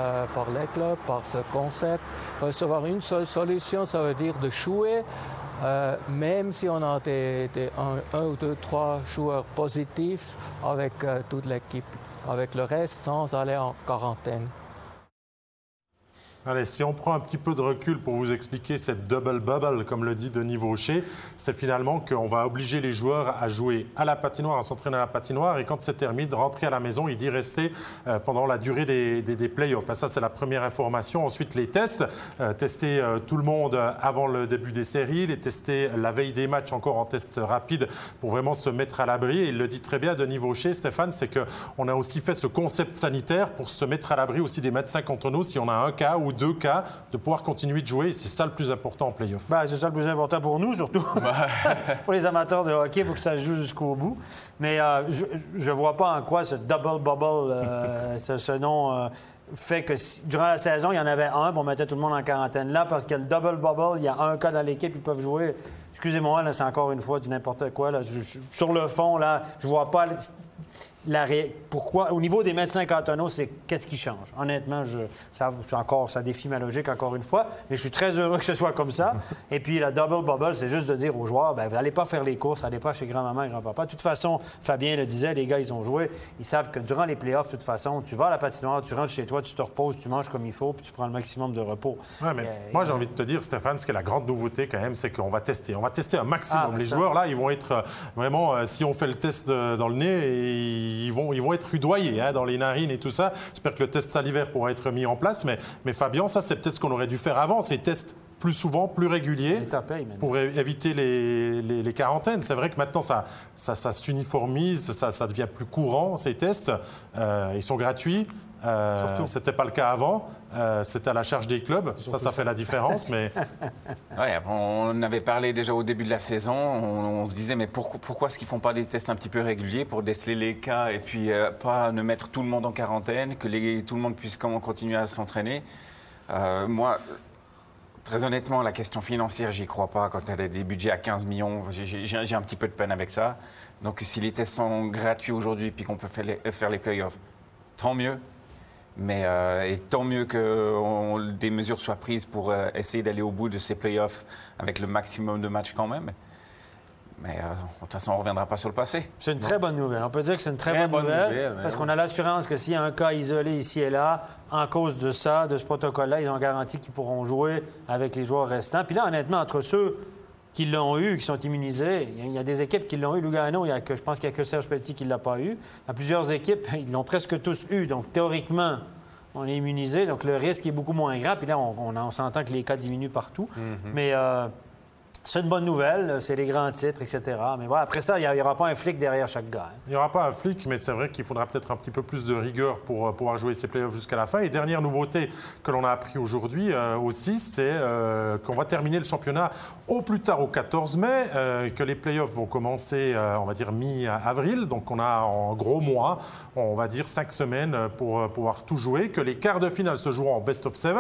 les clubs, par ce concept. Recevoir une seule solution, ça veut dire de jouer, même si on a un ou 2, 3 joueurs positifs avec toute l'équipe, avec le reste sans aller en quarantaine. Allez, si on prend un petit peu de recul pour vous expliquer cette double bubble, comme le dit Denis Vaucher, c'est finalement qu'on va obliger les joueurs à jouer à la patinoire, à s'entraîner à la patinoire, et quand c'est terminé, de rentrer à la maison, il dit rester pendant la durée des playoffs. Ça, c'est la première information. Ensuite, les tests. Tester tout le monde avant le début des séries, les tester la veille des matchs encore en test rapide pour vraiment se mettre à l'abri. Et il le dit très bien, Denis Vaucher, Stéphane, c'est qu'on a aussi fait ce concept sanitaire pour se mettre à l'abri aussi des médecins cantonaux si on a un cas ou 2 cas, de pouvoir continuer de jouer. C'est ça le plus important en play-off. C'est ça le plus important pour nous, surtout. Pour les amateurs de hockey, il faut que ça joue jusqu'au bout. Mais je ne vois pas en quoi ce double bubble, ce nom, fait que durant la saison, il y en avait un, puis on mettait tout le monde en quarantaine. Là, parce que le double bubble, il y a un cas dans l'équipe, ils peuvent jouer. Excusez-moi, là, c'est encore une fois du n'importe quoi. Là. Sur le fond, là, je vois pas... Pourquoi, au niveau des médecins cantonaux, c'est qu'est-ce qui change? Honnêtement, ça défie ma logique encore une fois, mais je suis très heureux que ce soit comme ça. Et puis, la double bubble, c'est juste de dire aux joueurs, vous n'allez pas faire les courses, n'allez pas chez grand-maman et grand-papa. De toute façon, Fabien le disait, les gars, ils ont joué. Ils savent que durant les playoffs, de toute façon, tu vas à la patinoire, tu rentres chez toi, tu te reposes, tu manges comme il faut, puis tu prends le maximum de repos. Ouais, mais moi, j'ai envie de te dire, Stéphane, ce qui est la grande nouveauté quand même, c'est qu'on va tester. On va tester un maximum. Les joueurs, là, ils vont être vraiment, si on fait le test dans le nez, ils vont être rudoyés dans les narines et tout ça. J'espère que le test salivaire pourra être mis en place. Mais Fabien, ça, c'est peut-être ce qu'on aurait dû faire avant, ces tests plus souvent, plus réguliers, pour éviter les quarantaines. C'est vrai que maintenant, ça s'uniformise, ça devient plus courant, ces tests. Ils sont gratuits. Ce n'était pas le cas avant. C'était à la charge des clubs. Ça fait la différence. Mais... Ouais, on avait parlé déjà au début de la saison. On se disait, mais pourquoi est-ce qu'ils ne font pas des tests un petit peu réguliers pour déceler les cas et puis pas ne mettre tout le monde en quarantaine, que tout le monde puisse continuer à s'entraîner? Moi, très honnêtement, la question financière, j'y crois pas. Quand tu as des budgets à 15 millions, j'ai un petit peu de peine avec ça. Donc si les tests sont gratuits aujourd'hui puis qu'on peut faire les playoffs, tant mieux. Mais et tant mieux que des mesures soient prises pour essayer d'aller au bout de ces playoffs avec le maximum de matchs quand même. Mais de toute façon, on ne reviendra pas sur le passé. C'est une très bonne nouvelle. On peut dire que c'est une très bonne nouvelle parce qu'on a l'assurance que s'il y a un cas isolé ici et là, en cause de ça, de ce protocole-là, ils ont garanti qu'ils pourront jouer avec les joueurs restants. Puis là, honnêtement, entre ceux qui l'ont eu, qui sont immunisés, il y a des équipes qui l'ont eu. Lugano, je pense qu'il n'y a que Serge Pelletier qui ne l'a pas eu. Il y a plusieurs équipes, ils l'ont presque tous eu. Donc, théoriquement, on est immunisé. Donc, le risque est beaucoup moins grand. Puis là, on s'entend que les cas diminuent partout. Mais c'est une bonne nouvelle, c'est les grands titres, etc. Mais voilà, après ça, il n'y aura pas un flic derrière chaque gars. Il n'y aura pas un flic, mais c'est vrai qu'il faudra peut-être un petit peu plus de rigueur pour pouvoir jouer ces playoffs jusqu'à la fin. Et dernière nouveauté que l'on a appris aujourd'hui aussi, c'est qu'on va terminer le championnat au plus tard au 14 mai, que les playoffs vont commencer, on va dire, mi-avril. Donc on a en gros mois, on va dire 5 semaines pour pouvoir tout jouer, que les quarts de finale se joueront en best of 7,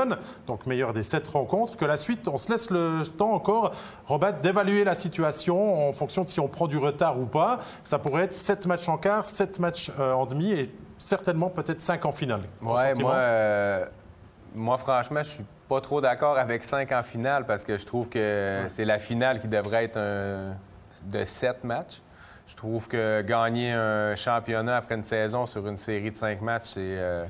donc meilleur des 7 rencontres, que la suite, on se laisse le temps encore, Robert, d'évaluer la situation en fonction de si on prend du retard ou pas. Ça pourrait être 7 matchs en quart, 7 matchs en demi et certainement peut-être 5 en finale. Ouais, moi, franchement, je suis pas trop d'accord avec 5 en finale parce que je trouve que c'est la finale qui devrait être de 7 matchs. Je trouve que gagner un championnat après une saison sur une série de 5 matchs, je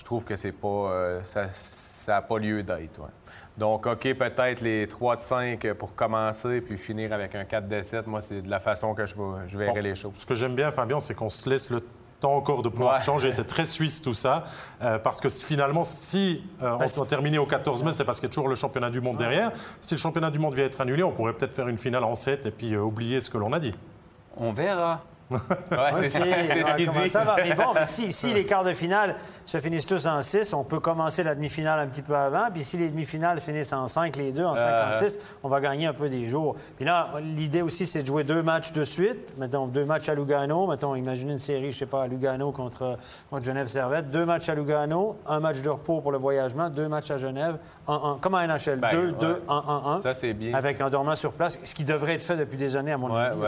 trouve que c'est pas ça n'a pas lieu d'être. Ouais. Donc, OK, peut-être les 3 de 5 pour commencer, puis finir avec un 4 de 7. Moi, c'est de la façon que je verrai les choses. Ce que j'aime bien, Fabien, c'est qu'on se laisse le temps encore de pouvoir changer. C'est très suisse, tout ça. Parce que finalement, si on doit terminer au 14 mai, c'est parce qu'il y a toujours le championnat du monde derrière. Si le championnat du monde vient être annulé, on pourrait peut-être faire une finale en 7 et puis oublier ce que l'on a dit. On verra. C'est ce qu'il dit. Ça va. Mais bon, si les quarts de finale se finissent tous en 6, on peut commencer la demi-finale un petit peu avant. Puis si les demi-finales finissent en 5, les deux, en 5, en 6, on va gagner un peu des jours. Puis là, l'idée aussi, c'est de jouer 2 matchs de suite. Mettons 2 matchs à Lugano. Mettons, imaginez une série, je sais pas, à Lugano contre Genève Servette. 2 matchs à Lugano, 1 match de repos pour le voyagement, 2 matchs à Genève, 1-1. Comme à NHL, 2-2, 1-1. Ça, c'est bien. Avec un dormant sur place, ce qui devrait être fait depuis des années, à mon avis.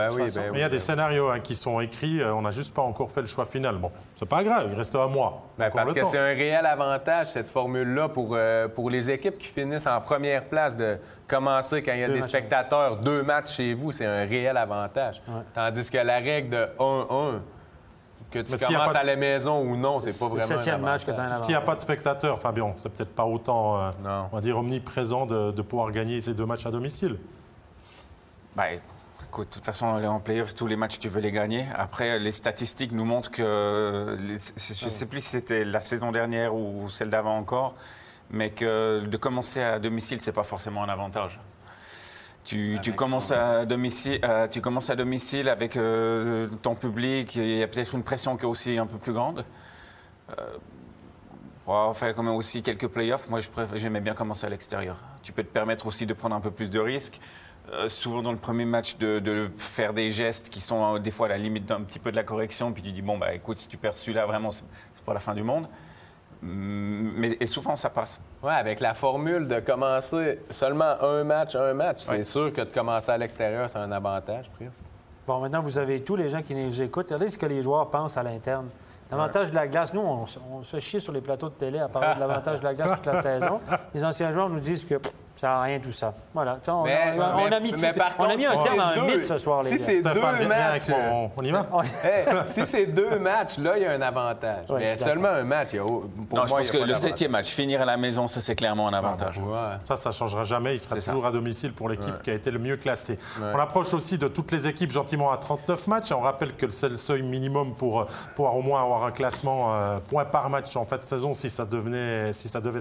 Il y a des scénarios qui sont écrits. On n'a juste pas encore fait le choix final. Bon, c'est pas grave, il reste un mois. Parce que c'est un réel avantage, cette formule-là, pour les équipes qui finissent en première place de commencer quand il y a des spectateurs, 2 matchs chez vous, c'est un réel avantage. Ouais. Tandis que la règle de 1-1, que tu commences à la maison ou non, c'est pas vraiment un match que tu as. S'il n'y a pas de spectateurs, Fabien, c'est peut-être pas autant, on va dire, omniprésent de pouvoir gagner ces 2 matchs à domicile. Écoute, de toute façon, en play-off, tous les matchs, tu veux les gagner. Après, les statistiques nous montrent que, je ne sais plus si c'était la saison dernière ou celle d'avant encore, mais que de commencer à domicile, ce n'est pas forcément un avantage. Tu commences à domicile avec ton public, il y a peut-être une pression qui est aussi un peu plus grande. Pour faire quand même aussi quelques play-offs, moi, j'aimais bien commencer à l'extérieur. Tu peux te permettre aussi de prendre un peu plus de risques. Souvent dans le premier match de faire des gestes qui sont des fois à la limite d'un petit peu de la correction, puis tu dis, bon, écoute, si tu perds celui-là, vraiment, c'est pas la fin du monde. Et souvent, ça passe. Oui, avec la formule de commencer seulement un match, c'est sûr que de commencer à l'extérieur, c'est un avantage, presque. Bon, maintenant, vous avez tous les gens qui nous écoutent. Regardez ce que les joueurs pensent à l'interne. L'avantage de la glace, nous, on se fait chier sur les plateaux de télé à parler de l'avantage de la glace toute la saison. Les anciens joueurs nous disent que ça n'a rien tout ça. Voilà. On a mis un terme à un mythe ce soir, les gars. Si c'est 2 matchs... On y va? Si c'est 2 matchs, là, il y a un avantage. Mais seulement un match, je pense que le 7e match, finir à la maison, ça, c'est clairement un avantage. Ça ne changera jamais. Il sera toujours à domicile pour l'équipe qui a été le mieux classée. On approche aussi de toutes les équipes gentiment à 39 matchs. Et on rappelle que c'est le seuil minimum pour pouvoir au moins avoir un classement point par match en fin de saison si ça devait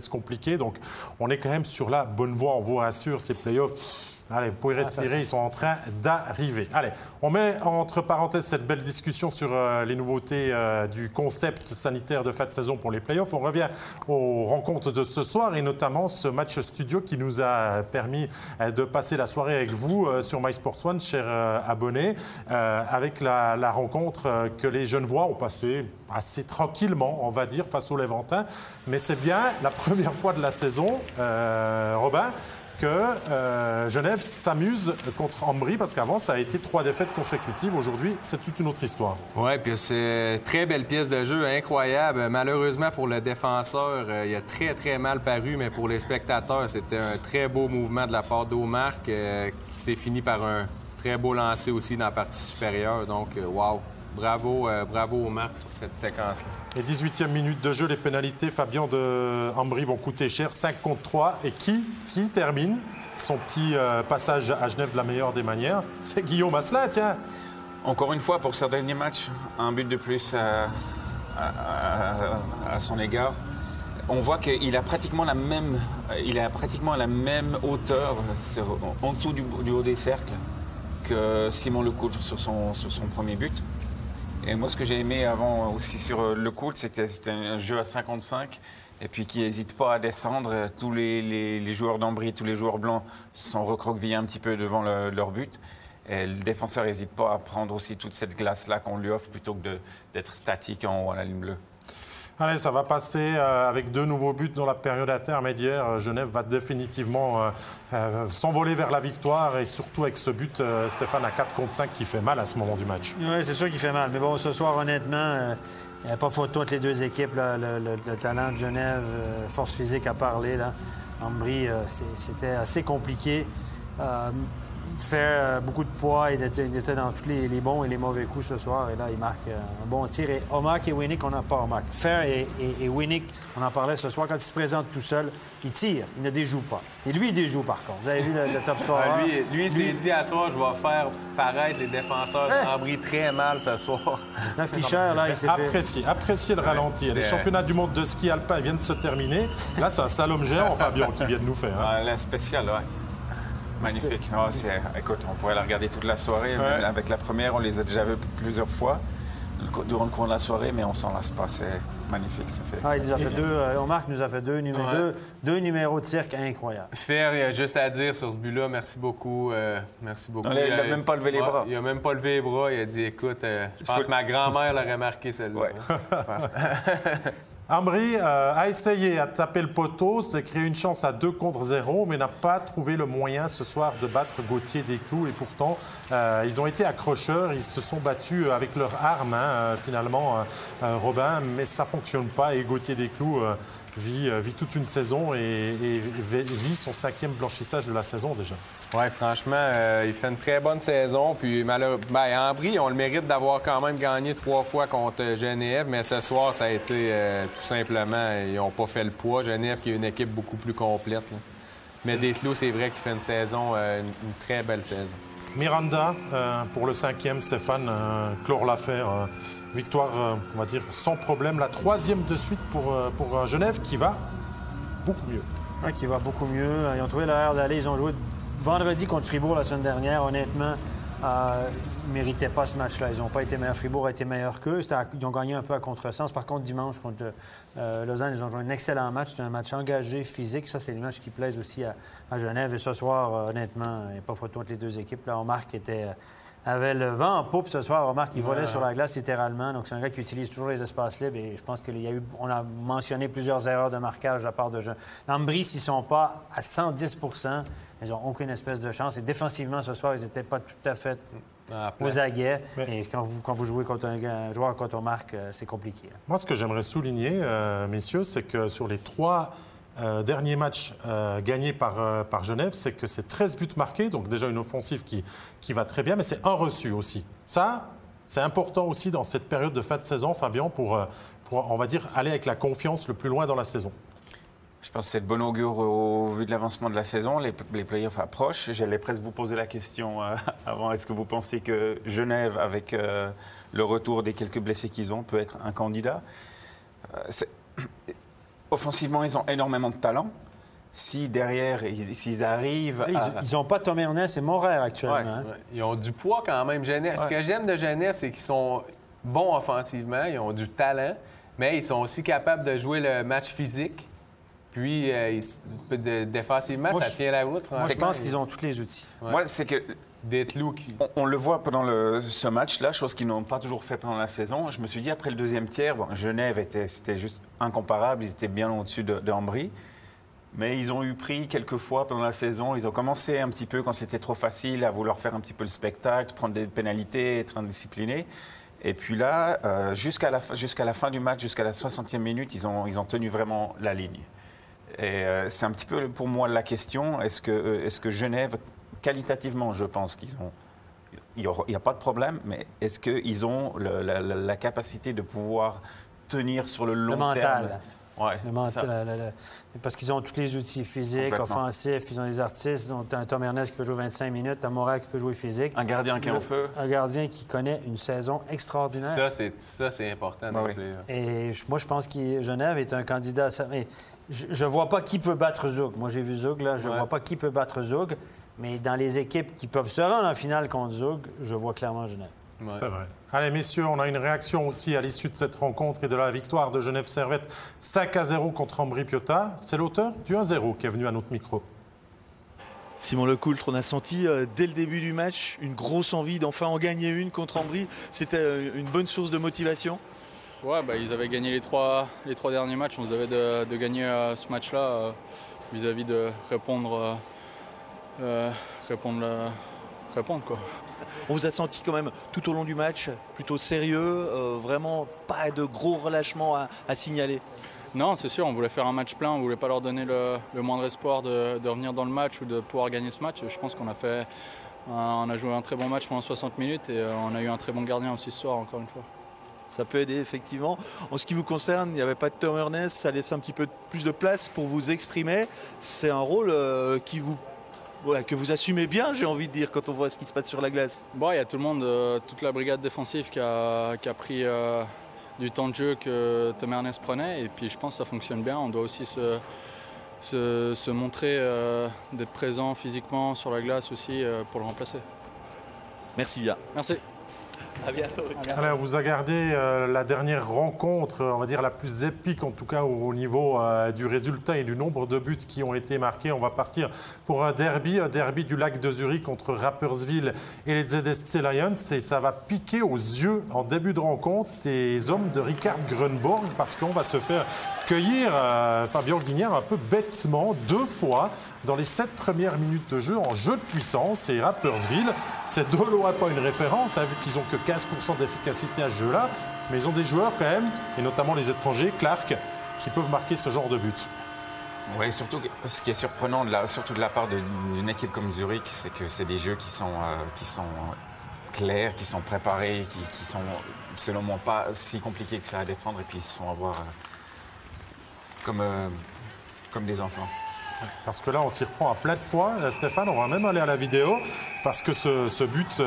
se compliquer. Donc, on est quand même sur la bonne voie. On vous rassure, ces playoffs. Allez, vous pouvez respirer, ils sont en train d'arriver. Allez, on met entre parenthèses cette belle discussion sur les nouveautés du concept sanitaire de fin de saison pour les playoffs. On revient aux rencontres de ce soir et notamment ce match studio qui nous a permis de passer la soirée avec vous sur MySports1, chers abonnés, avec la rencontre que les Genevois ont passée assez tranquillement, on va dire, face aux Levantins. Mais c'est bien la première fois de la saison, Robin, que Genève s'amuse contre Ambry, parce qu'avant, ça a été 3 défaites consécutives. Aujourd'hui, c'est toute une autre histoire. Oui, puis c'est une très belle pièce de jeu, incroyable. Malheureusement, pour le défenseur, il a très, très mal paru, mais pour les spectateurs, c'était un très beau mouvement de la part d'Omark qui s'est fini par un Très beau lancer aussi dans la partie supérieure. Donc, wow! Bravo au Marc sur cette séquence-là. Et 18e minute de jeu, les pénalités, Fabien, de Ambry vont coûter cher, 5 contre 3. Et qui termine son petit passage à Genève de la meilleure des manières? C'est Guillaume Asselin, tiens. Encore une fois, pour ce dernier match, un but de plus à son égard. On voit qu'il a pratiquement la même hauteur, en dessous du haut des cercles, que Simon Lecoultre sur son premier but. Et moi, ce que j'ai aimé avant aussi sur Lecoultre, c'est que c'était un jeu à 55 et puis qui n'hésite pas à descendre. Tous les joueurs d'Ambry, tous les joueurs blancs se sont recroquevillés un petit peu devant leur but. Et le défenseur n'hésite pas à prendre aussi toute cette glace-là qu'on lui offre plutôt que d'être statique en haut à la ligne bleue. Allez, ça va passer avec 2 nouveaux buts dans la période intermédiaire. Genève va définitivement s'envoler vers la victoire et surtout avec ce but, Stéphane, à 4 contre 5 qui fait mal à ce moment du match. Oui, c'est sûr qu'il fait mal. Mais bon, ce soir, honnêtement, il n'y a pas photo entre les deux équipes. Là. Le talent de Genève, force physique à parler. Ambry, c'était assez compliqué. Faire beaucoup de poids. Il était dans tous les bons et les mauvais coups ce soir. Et là, il marque un bon tir. Et Omark et Winnick, on n'a pas Omark. Fair et Winnick, on en parlait ce soir, quand il se présente tout seul, il tire, il ne déjoue pas. Et lui, il déjoue par contre. Vous avez vu le top scorer? Lui, il s'est dit à soir, je vais faire paraître les défenseurs d'Ambry très mal ce soir. Le Fischer, là, il s'est fait... Appréciez le ralenti. Les championnats du monde de ski alpin viennent de se terminer. Là, c'est un slalom géant, Fabien, qui vient de nous faire. Hein. La spéciale, ouais. Magnifique. Non, écoute, on pourrait la regarder toute la soirée. Ouais. Avec la première, on les a déjà vus plusieurs fois durant le cours de la soirée, mais on s'en lasse pas. C'est magnifique. Il nous a fait Omark nous a fait deux numéros de cirque incroyables. Faire, il y a juste à dire sur ce but-là, merci beaucoup. Merci beaucoup. Non, il n'a même pas levé les bras. Il n'a même pas levé les bras. Il a dit, écoute, je pense que ma grand-mère l'aurait marqué celle-là. Ouais. Ambry a essayé à taper le poteau, s'est créé une chance à 2 contre 0, mais n'a pas trouvé le moyen ce soir de battre Gauthier Desclous. Et pourtant, ils ont été accrocheurs, ils se sont battus avec leurs armes, finalement, Robin, mais ça ne fonctionne pas. Et Gauthier Desclous vit toute une saison et vit son 5e blanchissage de la saison déjà. Oui, franchement, il fait une très bonne saison. Puis malheureusement, Ambry, on le mérite d'avoir quand même gagné 3 fois contre Genève, mais ce soir, ça a été tout simplement, ils n'ont pas fait le poids. Genève qui est une équipe beaucoup plus complète. Là. Mais Desclous, c'est vrai qu'il fait une saison, une très belle saison. Miranda, pour le 5e, Stéphane, clore l'affaire. Victoire, on va dire, sans problème. La 3e de suite pour Genève qui va beaucoup mieux. Oui, qui va beaucoup mieux. Ils ont trouvé l'heure d'aller. Ils ont joué vendredi contre Fribourg la semaine dernière. Honnêtement, ils ne méritaient pas ce match-là. Ils n'ont pas été meilleurs. Fribourg a été meilleur qu'eux. Ils ont gagné un peu à contresens. Par contre, dimanche, contre Lausanne, ils ont joué un excellent match. C'est un match engagé, physique. Ça, c'est les matchs qui plaisent aussi à Genève. Et ce soir, honnêtement, il n'y a pas photo entre les deux équipes. Là, Omark avait le vent en poupe ce soir. Omark, il volait sur la glace littéralement. Donc, c'est un gars qui utilise toujours les espaces libres. Et je pense on a mentionné plusieurs erreurs de marquage de la part de Genève. Ambry, s'ils ne sont pas à 110 %, ils n'ont aucune espèce de chance. Et défensivement, ce soir, ils n'étaient pas tout à fait aux aguets. Et quand vous jouez contre un joueur contre Omark, c'est compliqué. Moi, ce que j'aimerais souligner, messieurs, c'est que sur les 3 derniers matchs gagnés par Genève, c'est que c'est 13 buts marqués, donc déjà une offensive qui va très bien, mais c'est un reçu aussi. Ça, c'est important aussi dans cette période de fin de saison, Fabien, pour on va dire, aller avec la confiance le plus loin dans la saison. Je pense que c'est de bon augure au vu de l'avancement de la saison. Les playoffs approchent. J'allais presque vous poser la question avant. Est-ce que vous pensez que Genève, avec le retour des quelques blessés qu'ils ont, peut être un candidat? Offensivement, ils ont énormément de talent. Si derrière, s'ils arrivent à... Ils n'ont pas Thomas Ernest et Morer actuellement. Ouais. Hein? Ils ont du poids quand même, Genève. Ouais. Ce que j'aime de Genève, c'est qu'ils sont bons offensivement, ils ont du talent, mais ils sont aussi capables de jouer le match physique. Puis, défensivement, ça tient la route. Moi, je pense qu'ils ont tous les outils. Ouais. Moi, c'est que... On le voit pendant ce match-là, chose qu'ils n'ont pas toujours fait pendant la saison. Je me suis dit, après le 2e tiers, Genève, c'était juste incomparable. Ils étaient bien au-dessus de Ambry. Mais ils ont eu pris quelques fois pendant la saison. Ils ont commencé un petit peu, quand c'était trop facile, à vouloir faire un petit peu le spectacle, prendre des pénalités, être indisciplinés. Et puis là, jusqu'à la fin du match, jusqu'à la 60e minute, ils ont tenu vraiment la ligne. Et c'est un petit peu pour moi la question. Est-ce que Genève, qualitativement, je pense qu'ils ont il n'y a pas de problème, mais est-ce qu'ils ont la capacité de pouvoir tenir sur le long terme? Ouais, le mental, parce qu'ils ont tous les outils physiques, offensifs, ils ont des artistes, ils ont un Tom Ernest qui peut jouer 25 minutes, un Moral qui peut jouer physique. Un gardien qui est en feu. Un gardien qui connaît une saison extraordinaire. Ça, c'est important. Oui. Et moi, je pense que Genève est un candidat à ça. Mais je ne vois pas qui peut battre Zug. Moi, j'ai vu Zug, là. Je ne vois pas qui peut battre Zug. Mais dans les équipes qui peuvent se rendre en finale contre Zug, je vois clairement Genève. Ouais. C'est vrai. Allez, messieurs, on a une réaction aussi à l'issue de cette rencontre et de la victoire de Genève Servette 5-0 contre Ambry Piotta. C'est l'auteur du 1-0 qui est venu à notre micro. Simon Lecoultre, on a senti dès le début du match une grosse envie d'enfin en gagner une contre Ambry. C'était une bonne source de motivation. Ouais, ils avaient gagné les trois derniers matchs. On se devait de gagner ce match-là vis-à-vis de répondre quoi. On vous a senti quand même tout au long du match plutôt sérieux, vraiment pas de gros relâchements à signaler. Non, c'est sûr, on voulait faire un match plein, on ne voulait pas leur donner le moindre espoir de revenir dans le match ou de pouvoir gagner ce match. Je pense qu'on a joué un très bon match pendant 60 minutes et on a eu un très bon gardien aussi ce soir, encore une fois. Ça peut aider, effectivement. En ce qui vous concerne, il n'y avait pas de Tom Ernest, ça laisse un petit peu plus de place pour vous exprimer. C'est un rôle que vous assumez bien, j'ai envie de dire, quand on voit ce qui se passe sur la glace. Il y a tout le monde, toute la brigade défensive qui a pris du temps de jeu que Tom Ernest prenait. Et puis je pense que ça fonctionne bien. On doit aussi se montrer d'être présent physiquement sur la glace aussi pour le remplacer. Merci bien. Merci. À bientôt. Alors, vous a gardé la dernière rencontre, on va dire la plus épique en tout cas au niveau du résultat et du nombre de buts qui ont été marqués. On va partir pour un derby du lac de Zurich contre Rapperswil et les ZSC Lions. Et ça va piquer aux yeux en début de rencontre les hommes de Richard Grunborg parce qu'on va se faire cueillir Fabien Guignard un peu bêtement 2 fois dans les 7 premières minutes de jeu en jeu de puissance. Et Rapperswil, c'est de loin pas une référence, vu qu'ils n'ont que 15% d'efficacité à ce jeu-là. Mais ils ont des joueurs quand même, et notamment les étrangers, Clark, qui peuvent marquer ce genre de but. Oui, surtout ce qui est surprenant, surtout de la part d'une équipe comme Zurich, c'est que c'est des jeux qui sont clairs, qui sont préparés, qui sont selon moi pas si compliqués que ça à défendre et puis ils se font avoir comme des enfants. Parce que là, on s'y reprend à plein de fois. Stéphane, on va même aller à la vidéo parce que ce but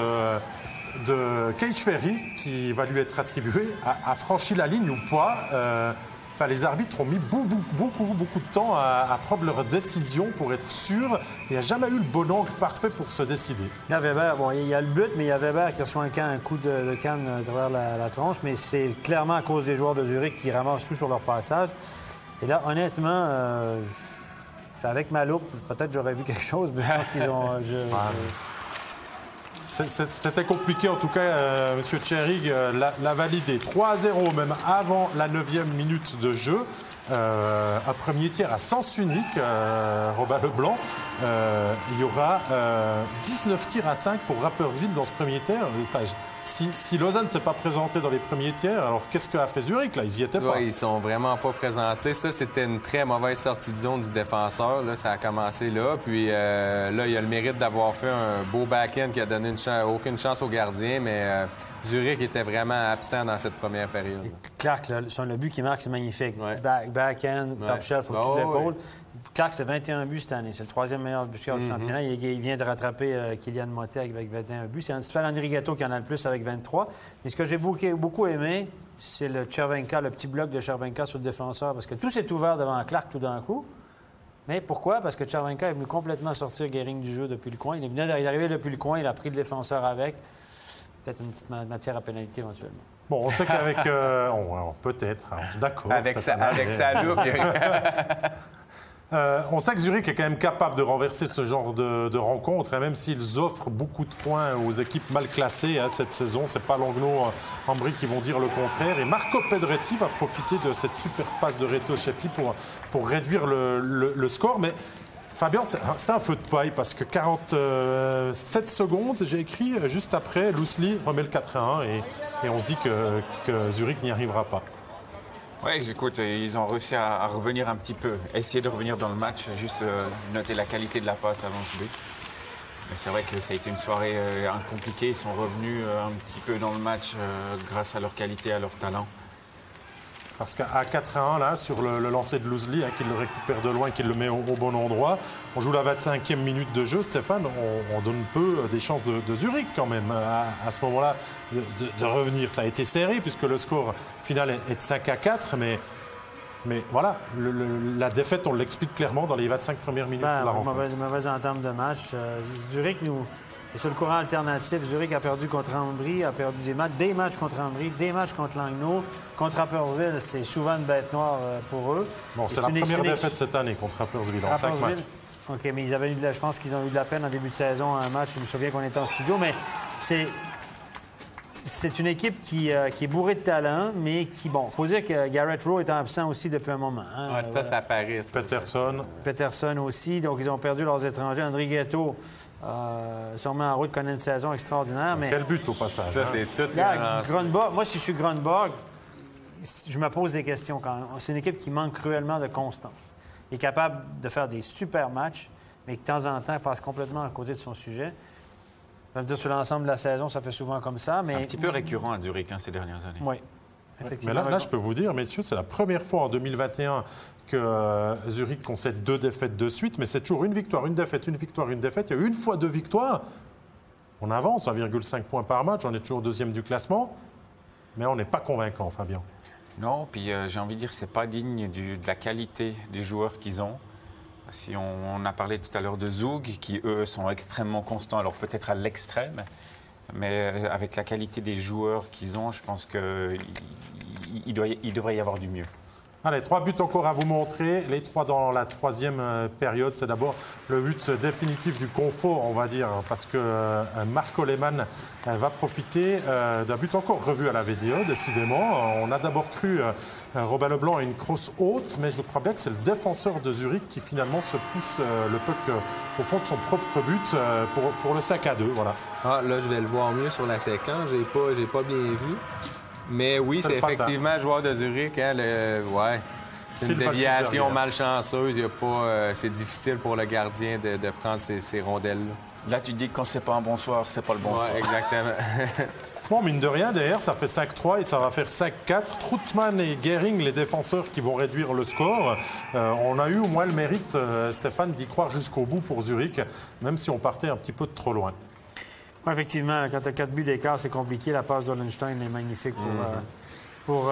de Cage Ferry, qui va lui être attribué, a franchi la ligne ou pas. Les arbitres ont mis beaucoup de temps à prendre leur décision pour être sûrs. Il n'y a jamais eu le bon angle parfait pour se décider. Il y a Weber, il y a le but, mais il y a Weber qui reçoit un coup de canne à travers la tronche. Mais c'est clairement à cause des joueurs de Zurich qui ramassent tout sur leur passage. Et là, honnêtement, avec ma loupe, peut-être j'aurais vu quelque chose, mais je pense qu'ils ont... C'était compliqué, en tout cas, M. Tcherig l'a validé. 3-0, même avant la 9e minute de jeu. Un premier tiers à sens unique, Robin Leblanc. Il y aura 19 tirs à 5 pour Rapperswil dans ce premier tiers. Si Lausanne ne s'est pas présenté dans les premiers tiers, alors qu'est-ce qu'a fait Zurich? Là, ils y étaient pas. Ils sont vraiment pas présentés. Ça, c'était une très mauvaise sortie de zone du défenseur. Là, ça a commencé là. Puis là, il a le mérite d'avoir fait un beau back-end qui a donné aucune chance au gardien, mais Zurich était vraiment absent dans cette première période. Clark, le but qu'il marque, c'est magnifique. Ouais. Back-end, top shelf, au-dessus de l'épaule. Clark, c'est 21 buts cette année. C'est le 3e meilleur buteur du championnat. Il vient de rattraper Kylian Motet avec 21 buts. C'est Stéphane Andrigato qui en a le plus avec 23. Mais ce que j'ai beaucoup aimé, c'est le Chervenka, le petit bloc de Chervenka sur le défenseur. Parce que tout s'est ouvert devant Clark tout d'un coup. Mais pourquoi? Parce que Chervenka est venu complètement sortir Gehring du jeu depuis le coin. Il est venu d'arriver depuis le coin. Il a pris le défenseur avec. Peut-être une petite matière à pénalité éventuellement. Bon, on sait qu'avec... peut-être, d'accord. Avec sa loupe. On sait que Zurich est quand même capable de renverser ce genre de rencontre, et même s'ils offrent beaucoup de points aux équipes mal classées cette saison, c'est pas Langnau, Ambry qui vont dire le contraire. Et Marco Pedretti va profiter de cette super passe de Reto Chepi pour réduire le score. Mais Fabien, c'est un feu de paille parce que 47 secondes, j'ai écrit juste après, Loosely remet le 4-1 et on se dit que Zurich n'y arrivera pas. Oui, écoute, ils ont réussi à revenir un petit peu, essayer de revenir dans le match, juste noter la qualité de la passe avant ce but. C'est vrai que ça a été une soirée compliquée. Ils sont revenus un petit peu dans le match grâce à leur qualité, à leur talent. Parce qu'à 4-1, là, sur le lancer de Loosely, qui le récupère de loin, qui le met au bon endroit, on joue la 25e minute de jeu. Stéphane, on donne peu des chances de Zurich quand même à ce moment-là de revenir. Ça a été serré puisque le score final est de 5-4, mais voilà, la défaite, on l'explique clairement dans les 25 premières minutes de la rencontre. Mauvaise entame de match. Zurich est sur le courant alternatif. Zurich a perdu contre Ambry, a perdu des matchs contre Ambry, des matchs contre Langnau. Contre Rapperswil, c'est souvent une bête noire pour eux. Bon, c'est la première défaite cette année contre Rapperswil en 5 matchs. OK, mais je pense qu'ils ont eu de la peine en début de saison à un match. Je me souviens qu'on était en studio, mais c'est une équipe qui est bourrée de talent, mais qui, bon, il faut dire que Garrett Rowe est absent aussi depuis un moment. Hein, ça paraît. Peterson aussi, donc ils ont perdu leurs étrangers. André Ghetto, sûrement en route, connaît une saison extraordinaire. Mais quel but au passage. Ça, c'est tout. Grunborg, moi, si je suis Grunborg, je me pose des questions quand même. C'est une équipe qui manque cruellement de constance. Il est capable de faire des super matchs, mais que de temps en temps, passe complètement à côté de son sujet. Je vais me dire, sur l'ensemble de la saison, ça fait souvent comme ça. Mais c'est un petit peu récurrent à Zurich ces dernières années. Oui, effectivement. Mais là, je peux vous dire, messieurs, c'est la première fois en 2021 que Zurich concède 2 défaites de suite, mais c'est toujours une victoire, une défaite, une victoire, une défaite. Il y a eu une fois 2 victoires. On avance 1,5 points par match, on est toujours 2e du classement, mais on n'est pas convaincant, Fabien. Non, puis j'ai envie de dire que ce n'est pas digne de la qualité des joueurs qu'ils ont. Si on a parlé tout à l'heure de Zug, qui, eux, sont extrêmement constants, alors peut-être à l'extrême, mais avec la qualité des joueurs qu'ils ont, je pense qu'il devrait y avoir du mieux. Allez, 3 buts encore à vous montrer. Les 3 dans la 3e période. C'est d'abord le but définitif du confort, on va dire, parce que Marco Lehmann va profiter d'un but encore revu à la VDE, décidément. On a d'abord cru Robin Leblanc à une crosse haute, mais je crois bien que c'est le défenseur de Zurich qui finalement se pousse le puck au fond de son propre but pour le 5-2. Voilà. Ah, là, je vais le voir mieux sur la séquence. J'ai pas bien vu. Mais oui, c'est effectivement joueur de Zurich. Hein, c'est une déviation malchanceuse. C'est difficile pour le gardien de prendre ces rondelles-là. Là, tu te dis que quand c'est pas un bon soir, c'est pas le bon soir. Exactement. Bon, mine de rien, derrière, ça fait 5-3 et ça va faire 5-4. Troutman et Gehring, les défenseurs qui vont réduire le score. On a eu au moins le mérite, Stéphane, d'y croire jusqu'au bout pour Zurich, même si on partait un petit peu de trop loin. Oui, effectivement, quand tu as 4 buts d'écart, c'est compliqué. La passe d'Ollenstein est magnifique pour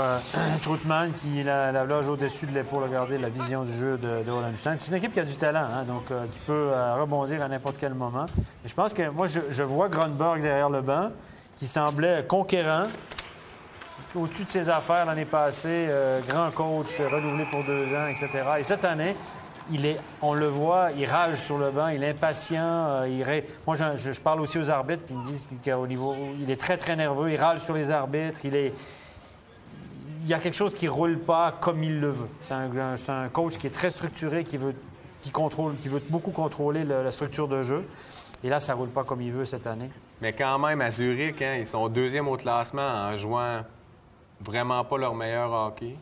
Troutman, qui la loge au-dessus de l'épaule, regarder la vision du jeu de Ollenstein. C'est une équipe qui a du talent, hein, donc qui peut rebondir à n'importe quel moment. Et je pense que moi, je vois Grunborg derrière le banc, qui semblait conquérant, au-dessus de ses affaires l'année passée, grand coach, renouvelé pour 2 ans, etc. Et cette année, on le voit, il rage sur le banc, il est impatient. Moi, je parle aussi aux arbitres, puis ils me disent qu'au niveau, il est très, très nerveux, il râle sur les arbitres, il y a quelque chose qui ne roule pas comme il le veut. C'est un coach qui est très structuré, qui veut beaucoup contrôler la structure de jeu. Et là, ça ne roule pas comme il veut cette année. Mais quand même, à Zurich, hein, ils sont 2e au classement en jouant vraiment pas leur meilleur hockey.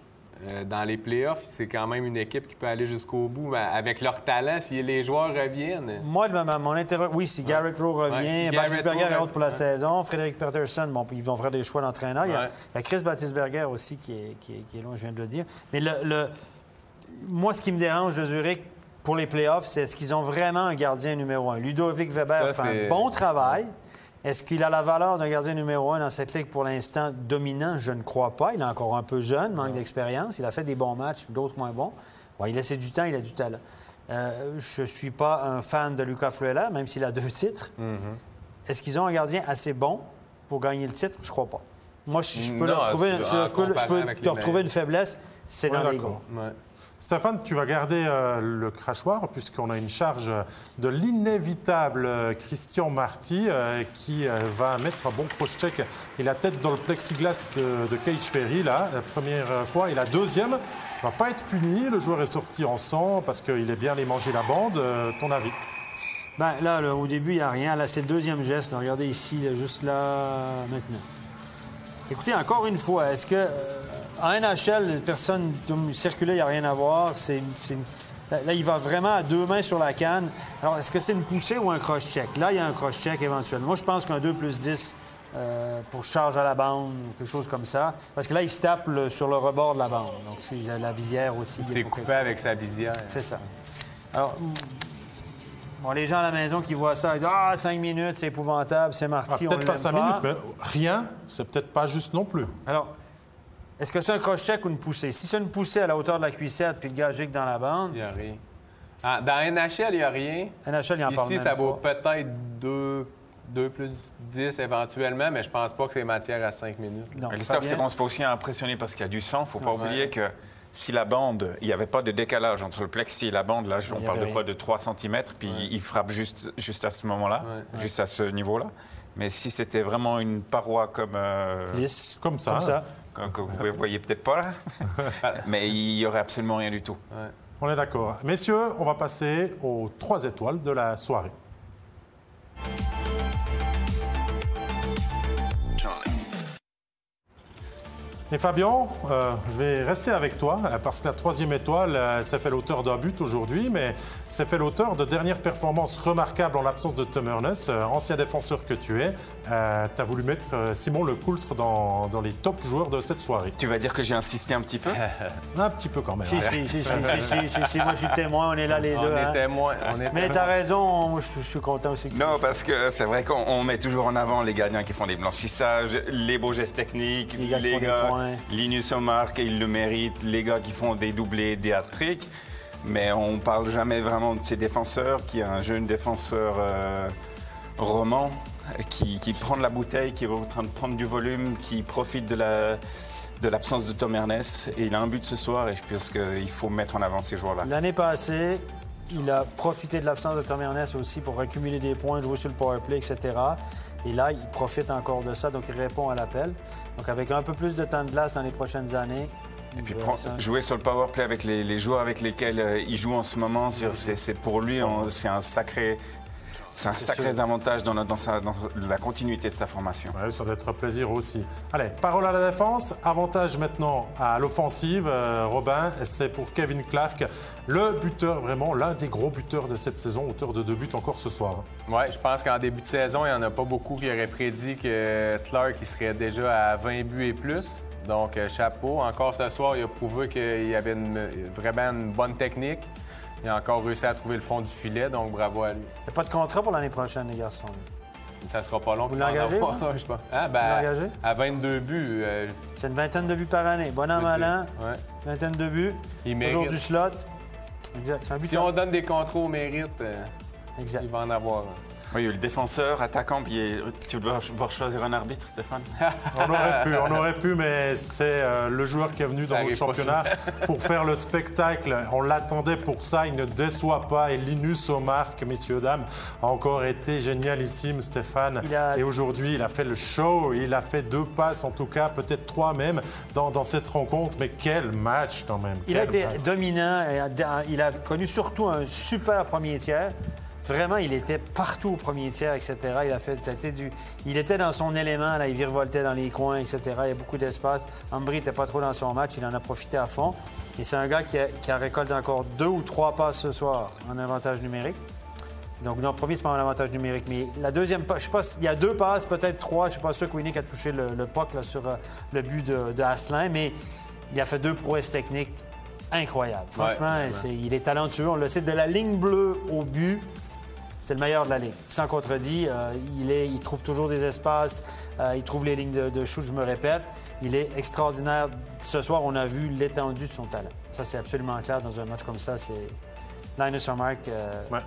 Dans les playoffs, c'est quand même une équipe qui peut aller jusqu'au bout avec leur talent, si les joueurs reviennent. Moi, mon intérêt, oui, si Garrett Rowe revient, si Battisberger est haute pour la saison, Frédéric Peterson, bon, ils vont faire des choix d'entraîneur. Il y a Chris Battisberger aussi qui est loin, je viens de le dire. Mais moi, ce qui me dérange de Zurich pour les playoffs, c'est est-ce qu'ils ont vraiment un gardien numéro 1? Ludovic Weber fait un bon travail. Est-ce qu'il a la valeur d'un gardien numéro 1 dans cette ligue pour l'instant dominant? Je ne crois pas. Il est encore un peu jeune, manque d'expérience. Il a fait des bons matchs, d'autres moins bons. Bon, il laissait du temps, il a du talent. Je ne suis pas un fan de Luca Fruela, même s'il a 2 titres. Est-ce qu'ils ont un gardien assez bon pour gagner le titre? Je ne crois pas. Moi, si je peux leur retrouver une faiblesse, c'est dans les gars. Stéphane, tu vas garder le crachoir puisqu'on a une charge de l'inévitable Christian Marty qui va mettre un bon cross-check et la tête dans le plexiglas de Cage Ferry, là, la première fois. Et la deuxième ne va pas être punie. Le joueur est sorti en sang parce qu'il est bien allé manger la bande. Ton avis? Bien, là, au début, il n'y a rien. Là, c'est le deuxième geste. Là, regardez ici, là, juste là, maintenant. Écoutez, encore une fois, est-ce que... En NHL, personne circulait, il n'y a rien à voir. Là, il va vraiment à 2 mains sur la canne. Alors, est-ce que c'est une poussée ou un cross-check? Là, il y a un cross-check éventuellement. Moi, je pense qu'un 2+10 pour charge à la bande ou quelque chose comme ça. Parce que là, il se tape sur le rebord de la bande. Donc, c'est la visière aussi. Il s'est coupé avec sa visière. C'est ça. Alors, bon, les gens à la maison qui voient ça, ils disent « Ah, 5 minutes, c'est épouvantable, c'est Marty, on peut-être pas 5 minutes, mais rien, c'est peut-être pas juste non plus. » Alors, est-ce que c'est un cross-check ou une poussée? Si c'est une poussée à la hauteur de la cuissette puis le gars gicle dans la bande... Il n'y a rien. Ah, dans NHL, il n'y a rien. NHL, il en parle Ici, même ça vaut pas. peut-être 2+10 éventuellement, mais je pense pas que c'est matière à 5 minutes. Non, L'histoire, c'est qu'on se fait aussi impressionner parce qu'il y a du sang. Il ne faut pas oublier que si la bande, il n'y avait pas de décalage entre le plexi et la bande, là, on parle de quoi? De 3 cm, puis il frappe juste à ce moment-là, juste à ce niveau-là. Mais si c'était vraiment une paroi comme... lisse, comme ça. Que vous ne voyez peut-être pas là, mais il n'y aurait absolument rien du tout. Ouais. On est d'accord. Messieurs, on va passer aux 3 étoiles de la soirée. Et Fabien, je vais rester avec toi parce que la 3e étoile, c'est fait l'auteur d'un but aujourd'hui, mais c'est fait l'auteur de dernières performances remarquables en l'absence de Tom Ernest, ancien défenseur que tu es. Tu as voulu mettre Simon Lecoultre dans les top joueurs de cette soirée. Tu vas dire que j'ai insisté un petit peu? Un petit peu quand même. Si, moi je suis témoin, on est là les deux. On est témoins. Mais t'as raison, je suis content aussi. Non, parce que c'est vrai qu'on met toujours en avant les gardiens qui font des blanchissages, les beaux gestes techniques, les gars... Linus Omark, il le mérite, les gars qui font des doublés, des hat-tricks, mais on ne parle jamais vraiment de ces défenseurs, qui est un jeune défenseur roman, qui prend de la bouteille, qui est en train de prendre du volume, qui profite de l'absence de Tom Ernest, et il a un but ce soir, et je pense qu'il faut mettre en avant ces joueurs-là. L'année passée, il a profité de l'absence de Tom Ernest aussi pour accumuler des points, jouer sur le powerplay, etc. Et là, il profite encore de ça, donc il répond à l'appel. Donc avec un peu plus de temps de glace dans les prochaines années. Et puis jouer sur le powerplay avec les joueurs avec lesquels il joue en ce moment, c'est pour lui, c'est un sacré avantage dans la continuité de sa formation. Ouais, ça doit être un plaisir aussi. Allez, parole à la défense. Avantage maintenant à l'offensive. Robin, c'est pour Kevin Clark, le buteur, vraiment l'un des gros buteurs de cette saison, auteur de 2 buts encore ce soir. Oui, je pense qu'en début de saison, il n'y en a pas beaucoup qui auraient prédit que Clark il serait déjà à 20 buts et plus. Donc, chapeau. Encore ce soir, il a prouvé qu'il avait vraiment une bonne technique. Il a encore réussi à trouver le fond du filet, donc bravo à lui. Il n'y a pas de contrat pour l'année prochaine, les garçons. Ça sera pas long. Vous l'engagez? Je sais pas. Ah, ben, vous l'engagez? À 22 buts. C'est une vingtaine de buts par année. Bon an, mal an. Ouais. Vingtaine de buts. Il toujours mérite. du slot. Exact. C'est un but. Si on donne des contrats au mérite, exact. il va en avoir. Oui, il y a eu le défenseur, attaquant, puis tu dois choisir un arbitre, Stéphane. On aurait pu, mais c'est le joueur qui est venu dans notre championnat pour faire le spectacle. On l'attendait pour ça, il ne déçoit pas. Et Linus Omark, messieurs, dames, a encore été génialissime, Stéphane. Et aujourd'hui, il a fait le show, il a fait 2 passes, en tout cas, peut-être 3 même, dans cette rencontre. Mais quel match quand même! Il a été dominant, il a connu surtout un super premier tiers. Vraiment, il était partout au premier tiers, etc. Il était dans son élément, là, il virevoltait dans les coins, etc. Il y a beaucoup d'espace. Ambry n'était pas trop dans son match, il en a profité à fond. Et c'est un gars qui a récolté encore 2 ou 3 passes ce soir en avantage numérique. Donc, non, le premier, c'est pas un avantage numérique. Mais la deuxième passe, je sais pas, il y a 2 passes, peut-être 3. Je ne suis pas sûr que Winnick a touché le puck là, sur le but de Asselin, mais il a fait 2 prouesses techniques incroyables. Franchement, il est talentueux. On le sait, de la ligne bleue au but. C'est le meilleur de la ligue. Sans contredit, il trouve toujours des espaces, il trouve les lignes de shoot, je me répète. Il est extraordinaire. Ce soir, on a vu l'étendue de son talent. Ça, c'est absolument clair dans un match comme ça. C'est Linus Omark.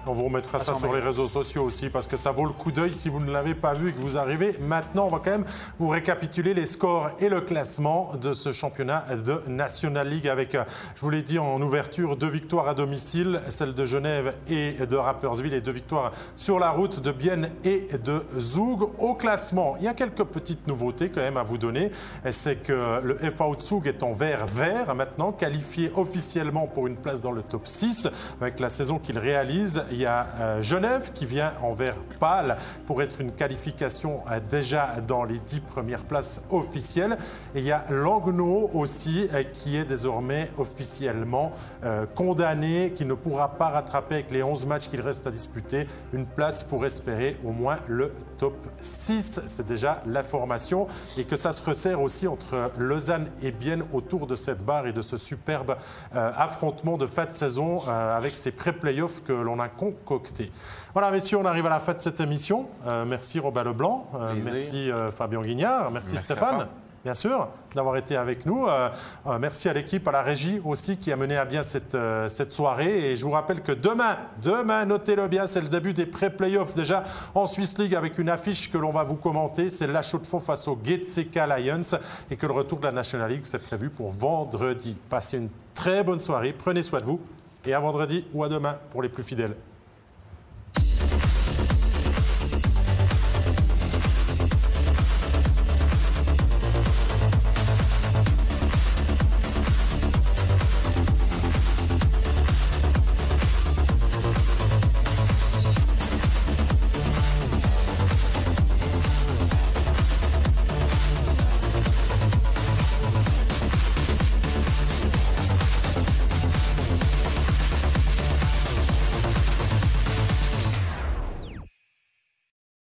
On vous remettra ça sur les réseaux sociaux aussi parce que ça vaut le coup d'œil si vous ne l'avez pas vu et que vous arrivez. Maintenant, on va quand même vous récapituler les scores et le classement de ce championnat de National League avec, je vous l'ai dit en ouverture, 2 victoires à domicile, celle de Genève et de Rapperswil et 2 victoires sur la route de Bienne et de Zug. Au classement, il y a quelques petites nouveautés quand même à vous donner. C'est que le FV Zug est en vert maintenant, qualifié officiellement pour une place dans le top 6 avec avec la saison qu'ils réalisent. Il y a Genève qui vient envers Pâle pour être une qualification déjà dans les 10 premières places officielles. Et il y a Langnau aussi qui est désormais officiellement condamné, qui ne pourra pas rattraper avec les 11 matchs qu'il reste à disputer une place pour espérer au moins le top 6. C'est déjà la formation et que ça se resserre aussi entre Lausanne et Bienne autour de cette barre et de ce superbe affrontement de fin de saison avec ces pré-playoffs que l'on a concoctés. Voilà, messieurs, on arrive à la fin de cette émission. Merci Robin Leblanc, merci Fabien Guignard, merci Stéphane. Bien sûr, d'avoir été avec nous. Merci à l'équipe, à la régie aussi, qui a mené à bien cette soirée. Et je vous rappelle que demain, notez-le bien, c'est le début des pré-playoffs déjà en Swiss League avec une affiche que l'on va vous commenter. C'est la Chaux-de-Fonds face aux Getseka Lions et que le retour de la National League, c'est prévu pour vendredi. Passez une très bonne soirée, prenez soin de vous et à vendredi ou à demain pour les plus fidèles.